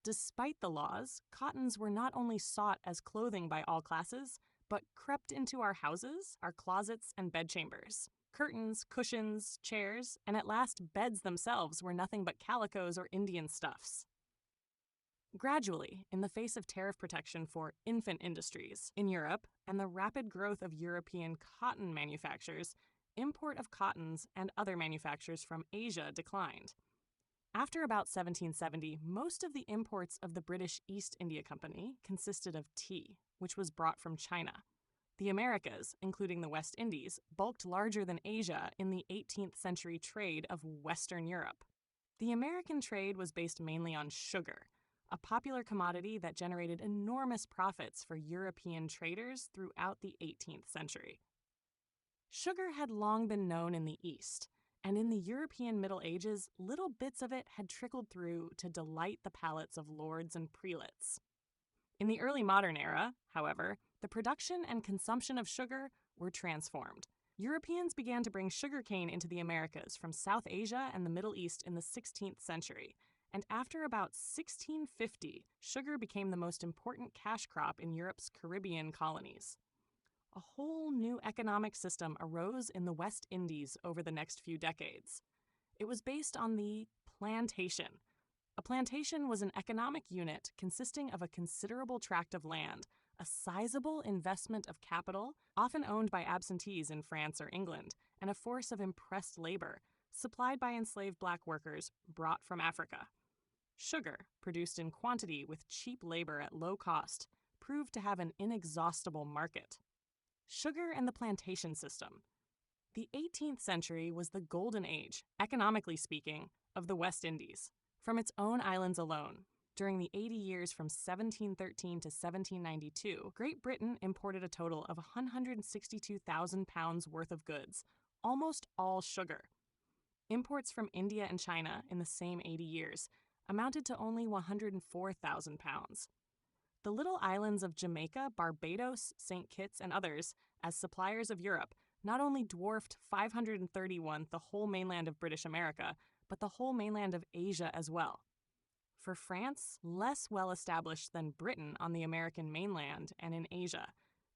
despite the laws, cottons were not only sought as clothing by all classes, but crept into our houses, our closets, and bedchambers. Curtains, cushions, chairs, and at last beds themselves were nothing but calicos or Indian stuffs. Gradually, in the face of tariff protection for infant industries in Europe and the rapid growth of European cotton manufactures, import of cottons and other manufactures from Asia declined. After about 1770, most of the imports of the British East India Company consisted of tea, which was brought from China. The Americas, including the West Indies, bulked larger than Asia in the 18th century trade of Western Europe. The American trade was based mainly on sugar, a popular commodity that generated enormous profits for European traders throughout the 18th century. Sugar had long been known in the East, and in the European Middle Ages, little bits of it had trickled through to delight the palates of lords and prelates. In the early modern era, however, the production and consumption of sugar were transformed. Europeans began to bring sugarcane into the Americas from South Asia and the Middle East in the 16th century, and after about 1650, sugar became the most important cash crop in Europe's Caribbean colonies. A whole new economic system arose in the West Indies over the next few decades. It was based on the plantation. A plantation was an economic unit consisting of a considerable tract of land, a sizable investment of capital, often owned by absentees in France or England, and a force of impressed labor, supplied by enslaved black workers brought from Africa. Sugar, produced in quantity with cheap labor at low cost, proved to have an inexhaustible market. Sugar and the plantation system. The 18th century was the golden age, economically speaking, of the West Indies. From its own islands alone, during the 80 years from 1713 to 1792, Great Britain imported a total of 162,000 pounds worth of goods, almost all sugar. Imports from India and China in the same 80 years amounted to only 104,000 pounds. The little islands of Jamaica, Barbados, St. Kitts, and others, as suppliers of Europe, not only dwarfed 531 the whole mainland of British America, but the whole mainland of Asia as well. For France, less well established than Britain on the American mainland and in Asia,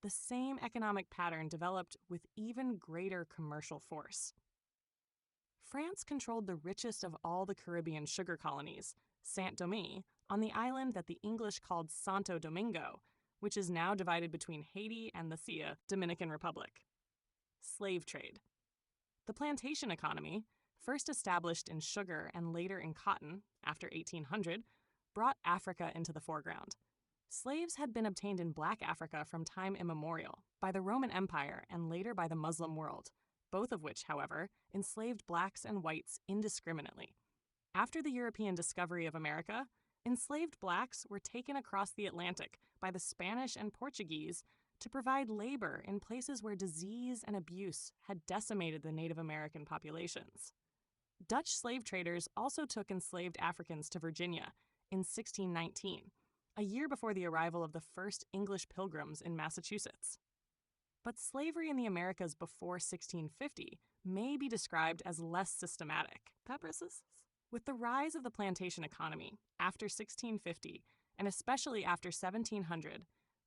the same economic pattern developed with even greater commercial force. France controlled the richest of all the Caribbean sugar colonies, Saint-Domingue, on the island that the English called Santo Domingo, which is now divided between Haiti and the Dominican Republic. Slave trade. The plantation economy, first established in sugar and later in cotton, after 1800, brought Africa into the foreground. Slaves had been obtained in Black Africa from time immemorial, by the Roman Empire and later by the Muslim world, both of which, however, enslaved blacks and whites indiscriminately. After the European discovery of America, enslaved blacks were taken across the Atlantic by the Spanish and Portuguese to provide labor in places where disease and abuse had decimated the Native American populations. Dutch slave traders also took enslaved Africans to Virginia in 1619, a year before the arrival of the first English pilgrims in Massachusetts. But slavery in the Americas before 1650 may be described as less systematic. With the rise of the plantation economy after 1650, and especially after 1700,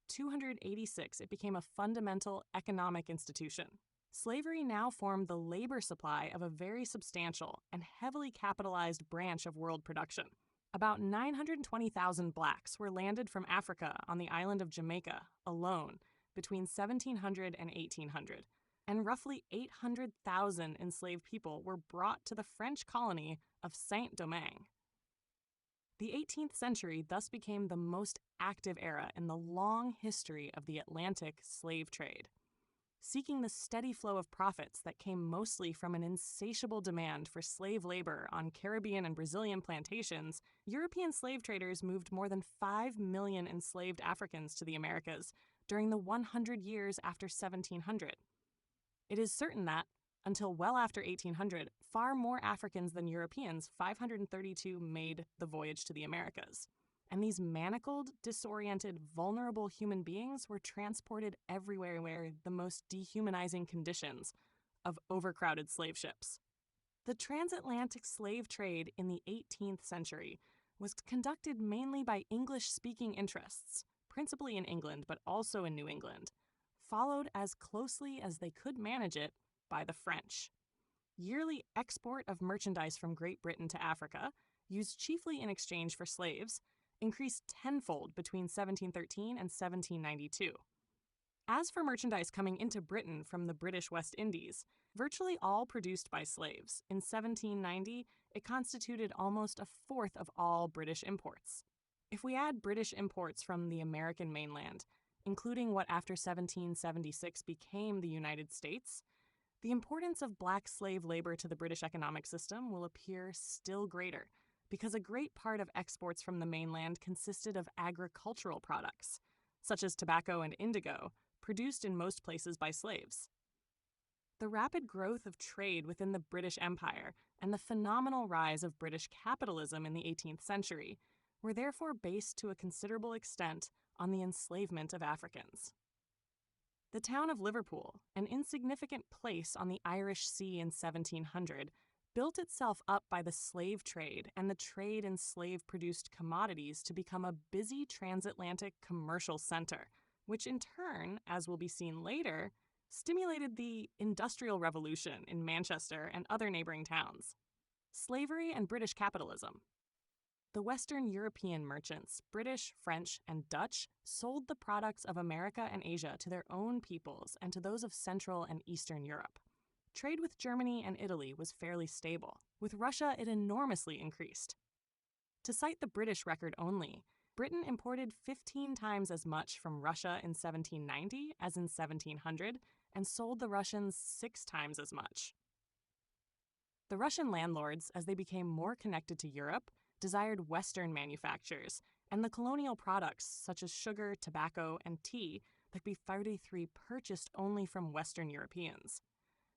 286 it became a fundamental economic institution. Slavery now formed the labor supply of a very substantial and heavily capitalized branch of world production. About 920,000 blacks were landed from Africa on the island of Jamaica alone between 1700 and 1800, and roughly 800,000 enslaved people were brought to the French colony of Saint-Domingue. The 18th century thus became the most active era in the long history of the Atlantic slave trade. Seeking the steady flow of profits that came mostly from an insatiable demand for slave labor on Caribbean and Brazilian plantations, European slave traders moved more than 5 million enslaved Africans to the Americas during the 100 years after 1700. It is certain that, until well after 1800, far more Africans than Europeans, 532, made the voyage to the Americas. And these manacled, disoriented, vulnerable human beings were transported everywhere where the most dehumanizing conditions of overcrowded slave ships. The transatlantic slave trade in the 18th century was conducted mainly by English-speaking interests, principally in England but also in New England, followed as closely as they could manage it by the French. Yearly export of merchandise from Great Britain to Africa, used chiefly in exchange for slaves, increased tenfold between 1713 and 1792. As for merchandise coming into Britain from the British West Indies, virtually all produced by slaves, in 1790 it constituted almost a fourth of all British imports. If we add British imports from the American mainland, including what after 1776 became the United States, the importance of black slave labor to the British economic system will appear still greater, because a great part of exports from the mainland consisted of agricultural products, such as tobacco and indigo, produced in most places by slaves. The rapid growth of trade within the British Empire and the phenomenal rise of British capitalism in the 18th century were therefore based to a considerable extent on the enslavement of Africans. The town of Liverpool, an insignificant place on the Irish Sea in 1700, built itself up by the slave trade and the trade in slave-produced commodities to become a busy transatlantic commercial center, which in turn, as will be seen later, stimulated the Industrial Revolution in Manchester and other neighboring towns. Slavery and British capitalism. The Western European merchants, British, French, and Dutch, sold the products of America and Asia to their own peoples and to those of Central and Eastern Europe. Trade with Germany and Italy was fairly stable. With Russia, it enormously increased. To cite the British record only, Britain imported 15 times as much from Russia in 1790 as in 1700, and sold the Russians 6 times as much. The Russian landlords, as they became more connected to Europe, desired Western manufactures, and the colonial products, such as sugar, tobacco, and tea, that B-33 purchased only from Western Europeans.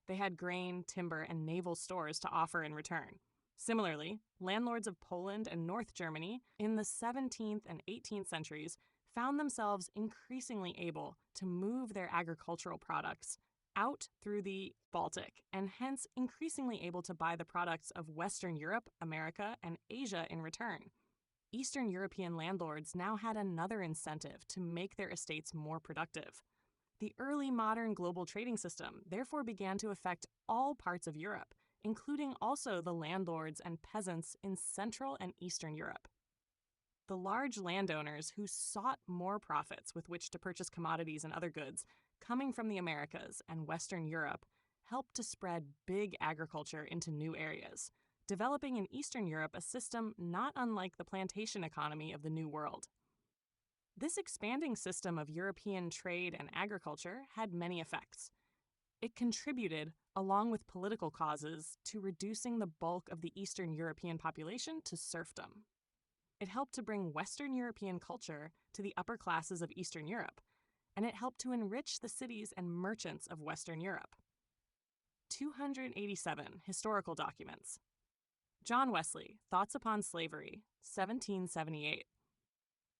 They had grain, timber, and naval stores to offer in return. Similarly, landlords of Poland and North Germany in the 17th and 18th centuries found themselves increasingly able to move their agricultural products out through the Baltic, and hence increasingly able to buy the products of Western Europe, America, and Asia in return. Eastern European landlords now had another incentive to make their estates more productive. The early modern global trading system therefore began to affect all parts of Europe, including also the landlords and peasants in Central and Eastern Europe. The large landowners who sought more profits with which to purchase commodities and other goods coming from the Americas and Western Europe helped to spread big agriculture into new areas, developing in Eastern Europe a system not unlike the plantation economy of the New World. This expanding system of European trade and agriculture had many effects. It contributed, along with political causes, to reducing the bulk of the Eastern European population to serfdom. It helped to bring Western European culture to the upper classes of Eastern Europe, and it helped to enrich the cities and merchants of Western Europe. 287 historical documents. John Wesley, Thoughts Upon Slavery, 1778.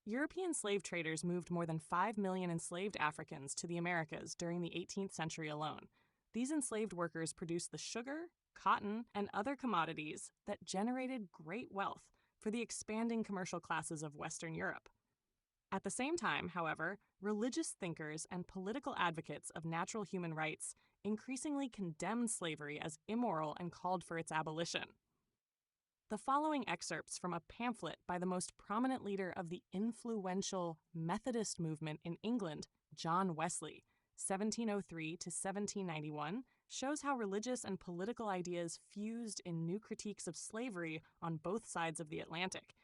European slave traders moved more than 5 million enslaved Africans to the Americas during the 18th century alone. These enslaved workers produced the sugar, cotton, and other commodities that generated great wealth for the expanding commercial classes of Western Europe. At the same time, however, religious thinkers and political advocates of natural human rights increasingly condemned slavery as immoral and called for its abolition. The following excerpts from a pamphlet by the most prominent leader of the influential Methodist movement in England, John Wesley, 1703 to 1791, shows how religious and political ideas fused in new critiques of slavery on both sides of the Atlantic,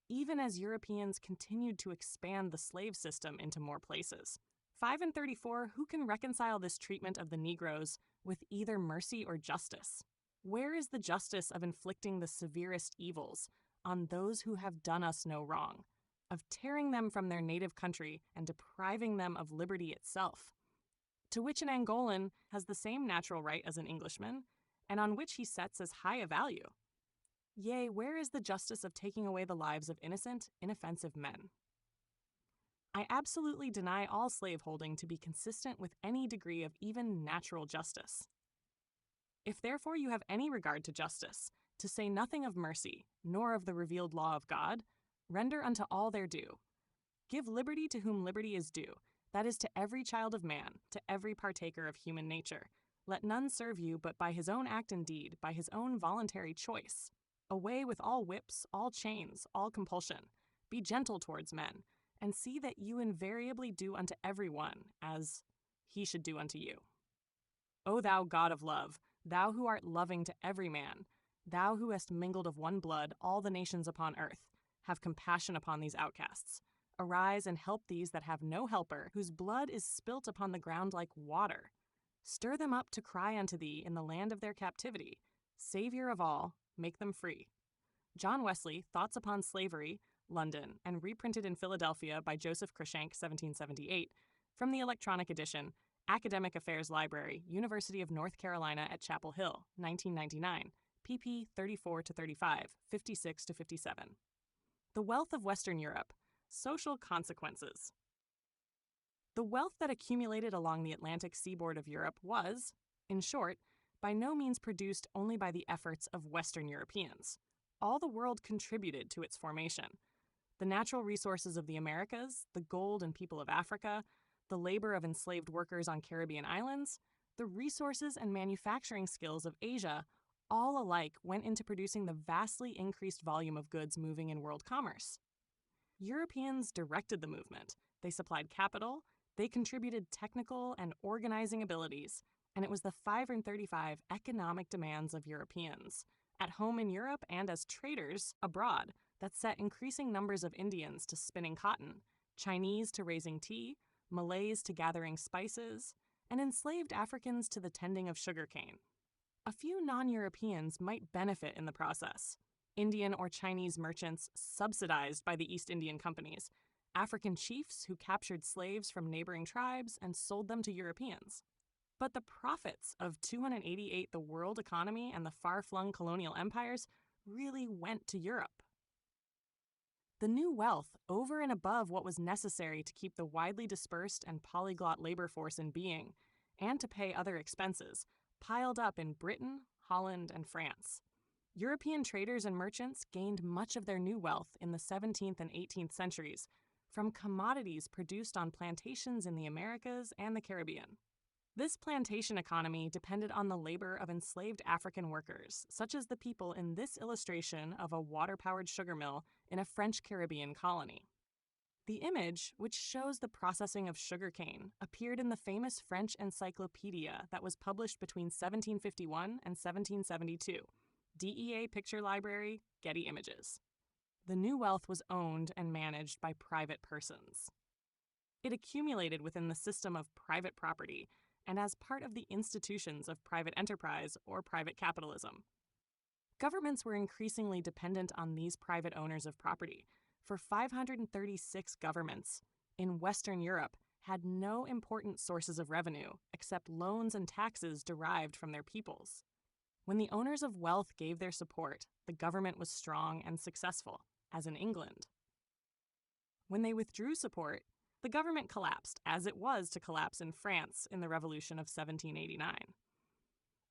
even as Europeans continued to expand the slave system into more places. 5 and 34, who can reconcile this treatment of the Negroes with either mercy or justice? Where is the justice of inflicting the severest evils on those who have done us no wrong, of tearing them from their native country and depriving them of liberty itself, to which an Angolan has the same natural right as an Englishman, and on which he sets as high a value? Yea, where is the justice of taking away the lives of innocent, inoffensive men? I absolutely deny all slaveholding to be consistent with any degree of even natural justice. If therefore you have any regard to justice, to say nothing of mercy, nor of the revealed law of God, render unto all their due. Give liberty to whom liberty is due, that is to every child of man, to every partaker of human nature. Let none serve you but by his own act and deed, by his own voluntary choice. Away with all whips, all chains, all compulsion. Be gentle towards men, and see that you invariably do unto every one as he should do unto you. O thou God of love, thou who art loving to every man, thou who hast mingled of one blood all the nations upon earth, have compassion upon these outcasts, Arise and help these that have no helper, whose blood is spilt upon the ground like water. Stir them up to cry unto thee in the land of their captivity. Savior of all, make them free. John Wesley, Thoughts Upon Slavery, London, and reprinted in Philadelphia by Joseph Cruikshank, 1778, from the electronic edition, Academic Affairs Library, University of North Carolina at Chapel Hill, 1999, pp. 34-35, 56-57. The Wealth of Western Europe, Social Consequences. The wealth that accumulated along the Atlantic seaboard of Europe was, in short, by no means produced only by the efforts of Western Europeans. All the world contributed to its formation. The natural resources of the Americas, the gold and people of Africa, the labor of enslaved workers on Caribbean islands, the resources and manufacturing skills of Asia, all alike went into producing the vastly increased volume of goods moving in world commerce. Europeans directed the movement. They supplied capital, they contributed technical and organizing abilities, and it was the 535 economic demands of Europeans, at home in Europe and as traders abroad, that set increasing numbers of Indians to spinning cotton, Chinese to raising tea, Malays to gathering spices, and enslaved Africans to the tending of sugarcane. A few non-Europeans might benefit in the process. Indian or Chinese merchants subsidized by the East Indian companies, African chiefs who captured slaves from neighboring tribes and sold them to Europeans. But the profits of 288 the world economy and the far-flung colonial empires really went to Europe. The new wealth, over and above what was necessary to keep the widely dispersed and polyglot labor force in being, and to pay other expenses, piled up in Britain, Holland, and France. European traders and merchants gained much of their new wealth in the 17th and 18th centuries from commodities produced on plantations in the Americas and the Caribbean. This plantation economy depended on the labor of enslaved African workers, such as the people in this illustration of a water-powered sugar mill in a French Caribbean colony. The image, which shows the processing of sugarcane, appeared in the famous French encyclopedia that was published between 1751 and 1772. DEA Picture Library, Getty Images. The new wealth was owned and managed by private persons. It accumulated within the system of private property and as part of the institutions of private enterprise or private capitalism. Governments were increasingly dependent on these private owners of property, for 536 governments in Western Europe had no important sources of revenue except loans and taxes derived from their peoples. When the owners of wealth gave their support, the government was strong and successful, as in England. When they withdrew support, the government collapsed, as it was to collapse in France in the Revolution of 1789.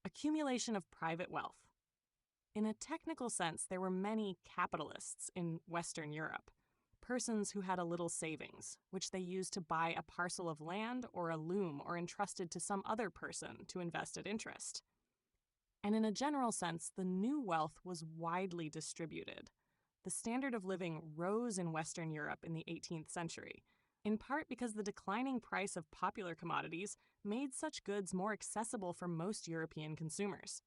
Accumulation of private wealth. In a technical sense, there were many capitalists in Western Europe, persons who had a little savings, which they used to buy a parcel of land or a loom or entrusted to some other person to invest at interest. And in a general sense, the new wealth was widely distributed. The standard of living rose in Western Europe in the 18th century, in part because the declining price of popular commodities made such goods more accessible for most European consumers.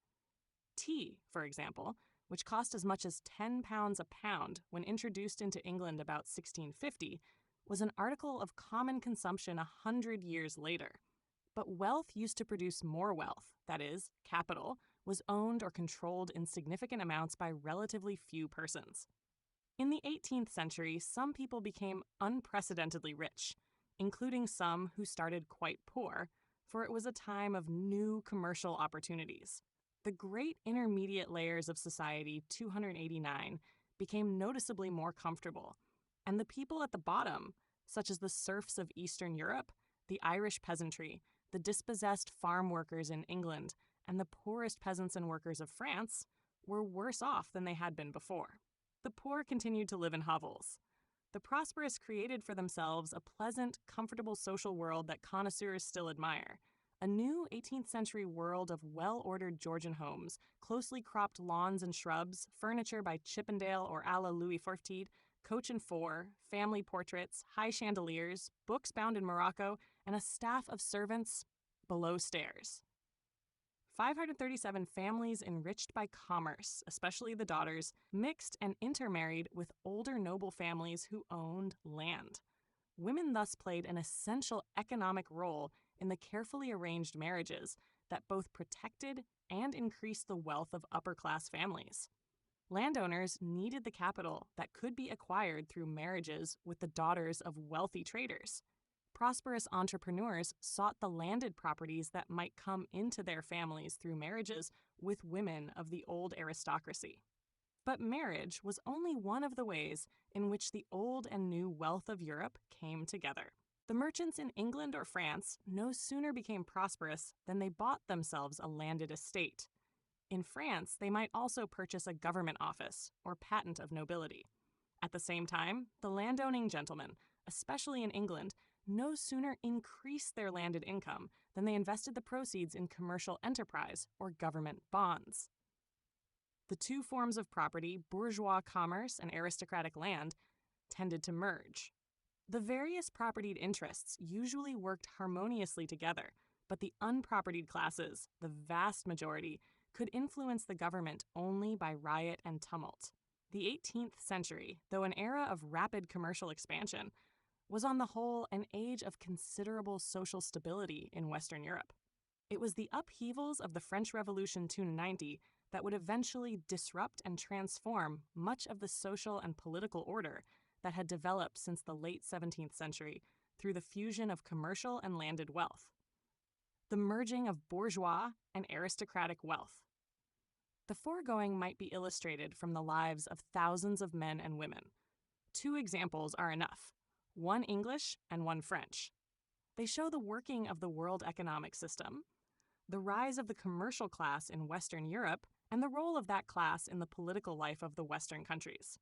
Tea, for example, which cost as much as £10 a pound when introduced into England about 1650, was an article of common consumption 100 years later. But wealth used to produce more wealth, that is, capital, was owned or controlled in significant amounts by relatively few persons. In the 18th century, some people became unprecedentedly rich, including some who started quite poor, for it was a time of new commercial opportunities. The great intermediate layers of society, 289, became noticeably more comfortable, and the people at the bottom, such as the serfs of Eastern Europe, the Irish peasantry, the dispossessed farm workers in England, and the poorest peasants and workers of France, were worse off than they had been before. The poor continued to live in hovels. The prosperous created for themselves a pleasant, comfortable social world that connoisseurs still admire. A new 18th century world of well-ordered Georgian homes, closely cropped lawns and shrubs, furniture by Chippendale or a la Louis XIV, coach and four, family portraits, high chandeliers, books bound in Morocco, and a staff of servants below stairs. 537 families enriched by commerce, especially the daughters, mixed and intermarried with older noble families who owned land. Women thus played an essential economic role in the carefully arranged marriages that both protected and increased the wealth of upper-class families. Landowners needed the capital that could be acquired through marriages with the daughters of wealthy traders. Prosperous entrepreneurs sought the landed properties that might come into their families through marriages with women of the old aristocracy. But marriage was only one of the ways in which the old and new wealth of Europe came together. The merchants in England or France no sooner became prosperous than they bought themselves a landed estate. In France, they might also purchase a government office or patent of nobility. At the same time, the landowning gentlemen, especially in England, no sooner increased their landed income than they invested the proceeds in commercial enterprise or government bonds. The two forms of property, bourgeois commerce and aristocratic land, tended to merge. The various propertied interests usually worked harmoniously together, but the unpropertied classes, the vast majority, could influence the government only by riot and tumult. The 18th century, though an era of rapid commercial expansion, was on the whole an age of considerable social stability in Western Europe. It was the upheavals of the French Revolution 290 that would eventually disrupt and transform much of the social and political order that had developed since the late 17th century through the fusion of commercial and landed wealth. The merging of bourgeois and aristocratic wealth. The foregoing might be illustrated from the lives of thousands of men and women. Two examples are enough, one English and one French. They show the working of the world economic system, the rise of the commercial class in Western Europe, and the role of that class in the political life of the Western countries.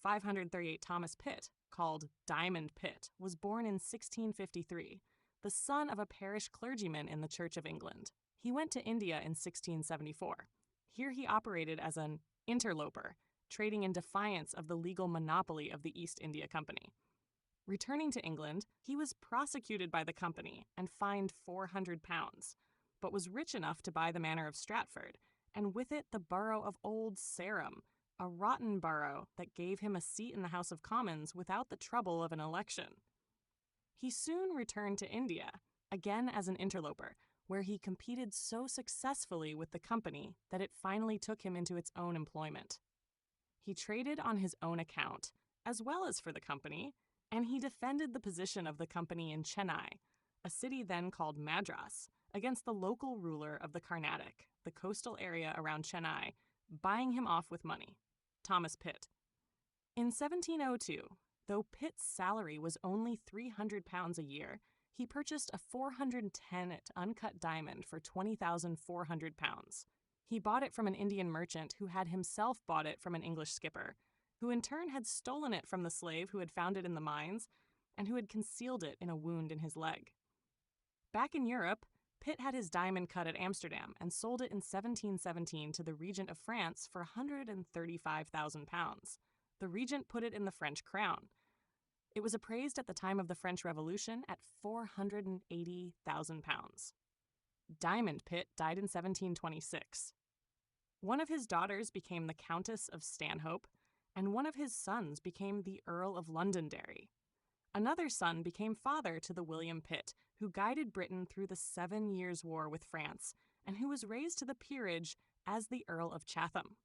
538 Thomas Pitt, called Diamond Pitt, was born in 1653, the son of a parish clergyman in the Church of England. He went to India in 1674. Here he operated as an interloper, trading in defiance of the legal monopoly of the East India Company. Returning to England, he was prosecuted by the company and fined £400, but was rich enough to buy the manor of Stratford, and with it the borough of Old Sarum, a rotten borough that gave him a seat in the House of Commons without the trouble of an election. He soon returned to India, again as an interloper, where he competed so successfully with the company that it finally took him into its own employment. He traded on his own account, as well as for the company, and he defended the position of the company in Chennai, a city then called Madras, against the local ruler of the Carnatic, the coastal area around Chennai, buying him off with money. Thomas Pitt. In 1702, though Pitt's salary was only £300 a year, he purchased a 410 uncut diamond for £20,400. He bought it from an Indian merchant who had himself bought it from an English skipper, who in turn had stolen it from the slave who had found it in the mines and who had concealed it in a wound in his leg. Back in Europe, Pitt had his diamond cut at Amsterdam and sold it in 1717 to the regent of France for £135,000. The regent put it in the French crown. It was appraised at the time of the French Revolution at £480,000. Diamond Pitt died in 1726. One of his daughters became the Countess of Stanhope, and one of his sons became the Earl of Londonderry. Another son became father to the William Pitt, who guided Britain through the 7 Years' War with France, and who was raised to the peerage as the Earl of Chatham.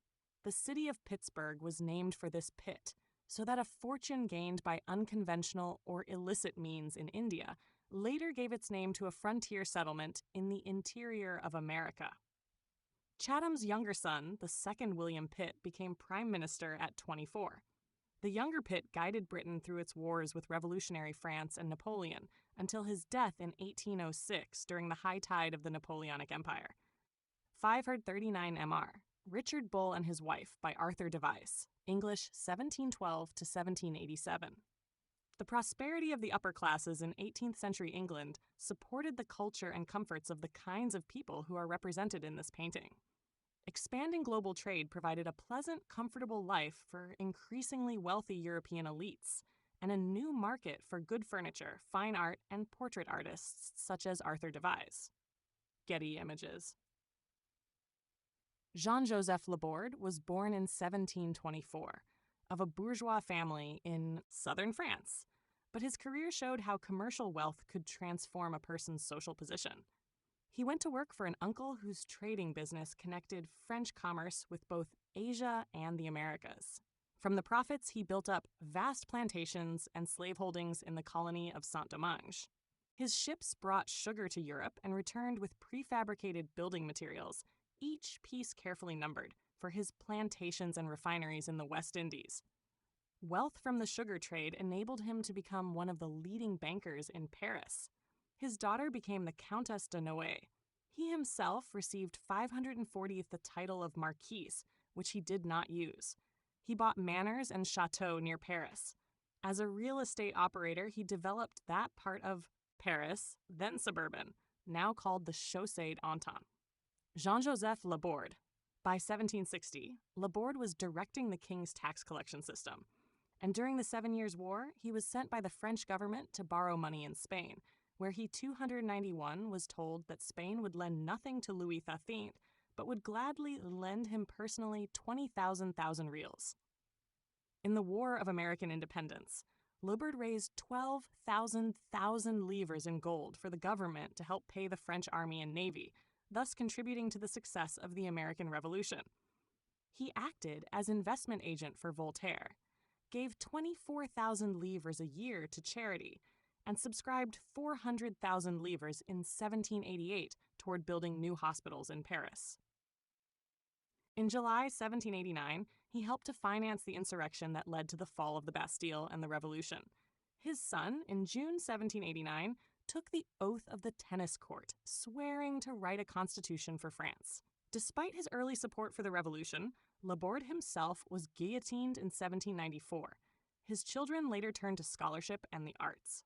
The city of Pittsburgh was named for this Pitt, so that a fortune gained by unconventional or illicit means in India later gave its name to a frontier settlement in the interior of America. Chatham's younger son, the second William Pitt, became prime minister at 24. The younger Pitt guided Britain through its wars with revolutionary France and Napoleon until his death in 1806 during the high tide of the Napoleonic Empire. 539 Mr. Richard Bull and His Wife by Arthur Device, English 1712 to 1787. The prosperity of the upper classes in 18th century England supported the culture and comforts of the kinds of people who are represented in this painting. Expanding global trade provided a pleasant, comfortable life for increasingly wealthy European elites, and a new market for good furniture, fine art, and portrait artists such as Arthur Device. Getty Images. Jean-Joseph Laborde was born in 1724, of a bourgeois family in southern France. but his career showed how commercial wealth could transform a person's social position. He went to work for an uncle whose trading business connected French commerce with both Asia and the Americas. From the profits, he built up vast plantations and slaveholdings in the colony of Saint-Domingue. His ships brought sugar to Europe and returned with prefabricated building materials, each piece carefully numbered, for his plantations and refineries in the West Indies. Wealth from the sugar trade enabled him to become one of the leading bankers in Paris. His daughter became the Countess de Noailles. He himself received 540th the title of Marquise, which he did not use. He bought manors and chateaux near Paris. As a real estate operator, he developed that part of Paris, then suburban, now called the Chaussée d'Antin. Jean-Joseph Laborde. By 1760, Laborde was directing the king's tax collection system. And during the 7 Years' War, he was sent by the French government to borrow money in Spain, where he 291 was told that Spain would lend nothing to Louis XIII, but would gladly lend him personally 20,000 reals. In the War of American Independence, Laborde raised 12,000 livres in gold for the government to help pay the French army and navy, thus contributing to the success of the American Revolution. He acted as investment agent for Voltaire, gave 24,000 livres a year to charity, and subscribed 400,000 livres in 1788 toward building new hospitals in Paris. In July 1789, he helped to finance the insurrection that led to the fall of the Bastille and the Revolution. His son, in June 1789, took the oath of the tennis court, swearing to write a constitution for France. Despite his early support for the revolution, Laborde himself was guillotined in 1794. His children later turned to scholarship and the arts.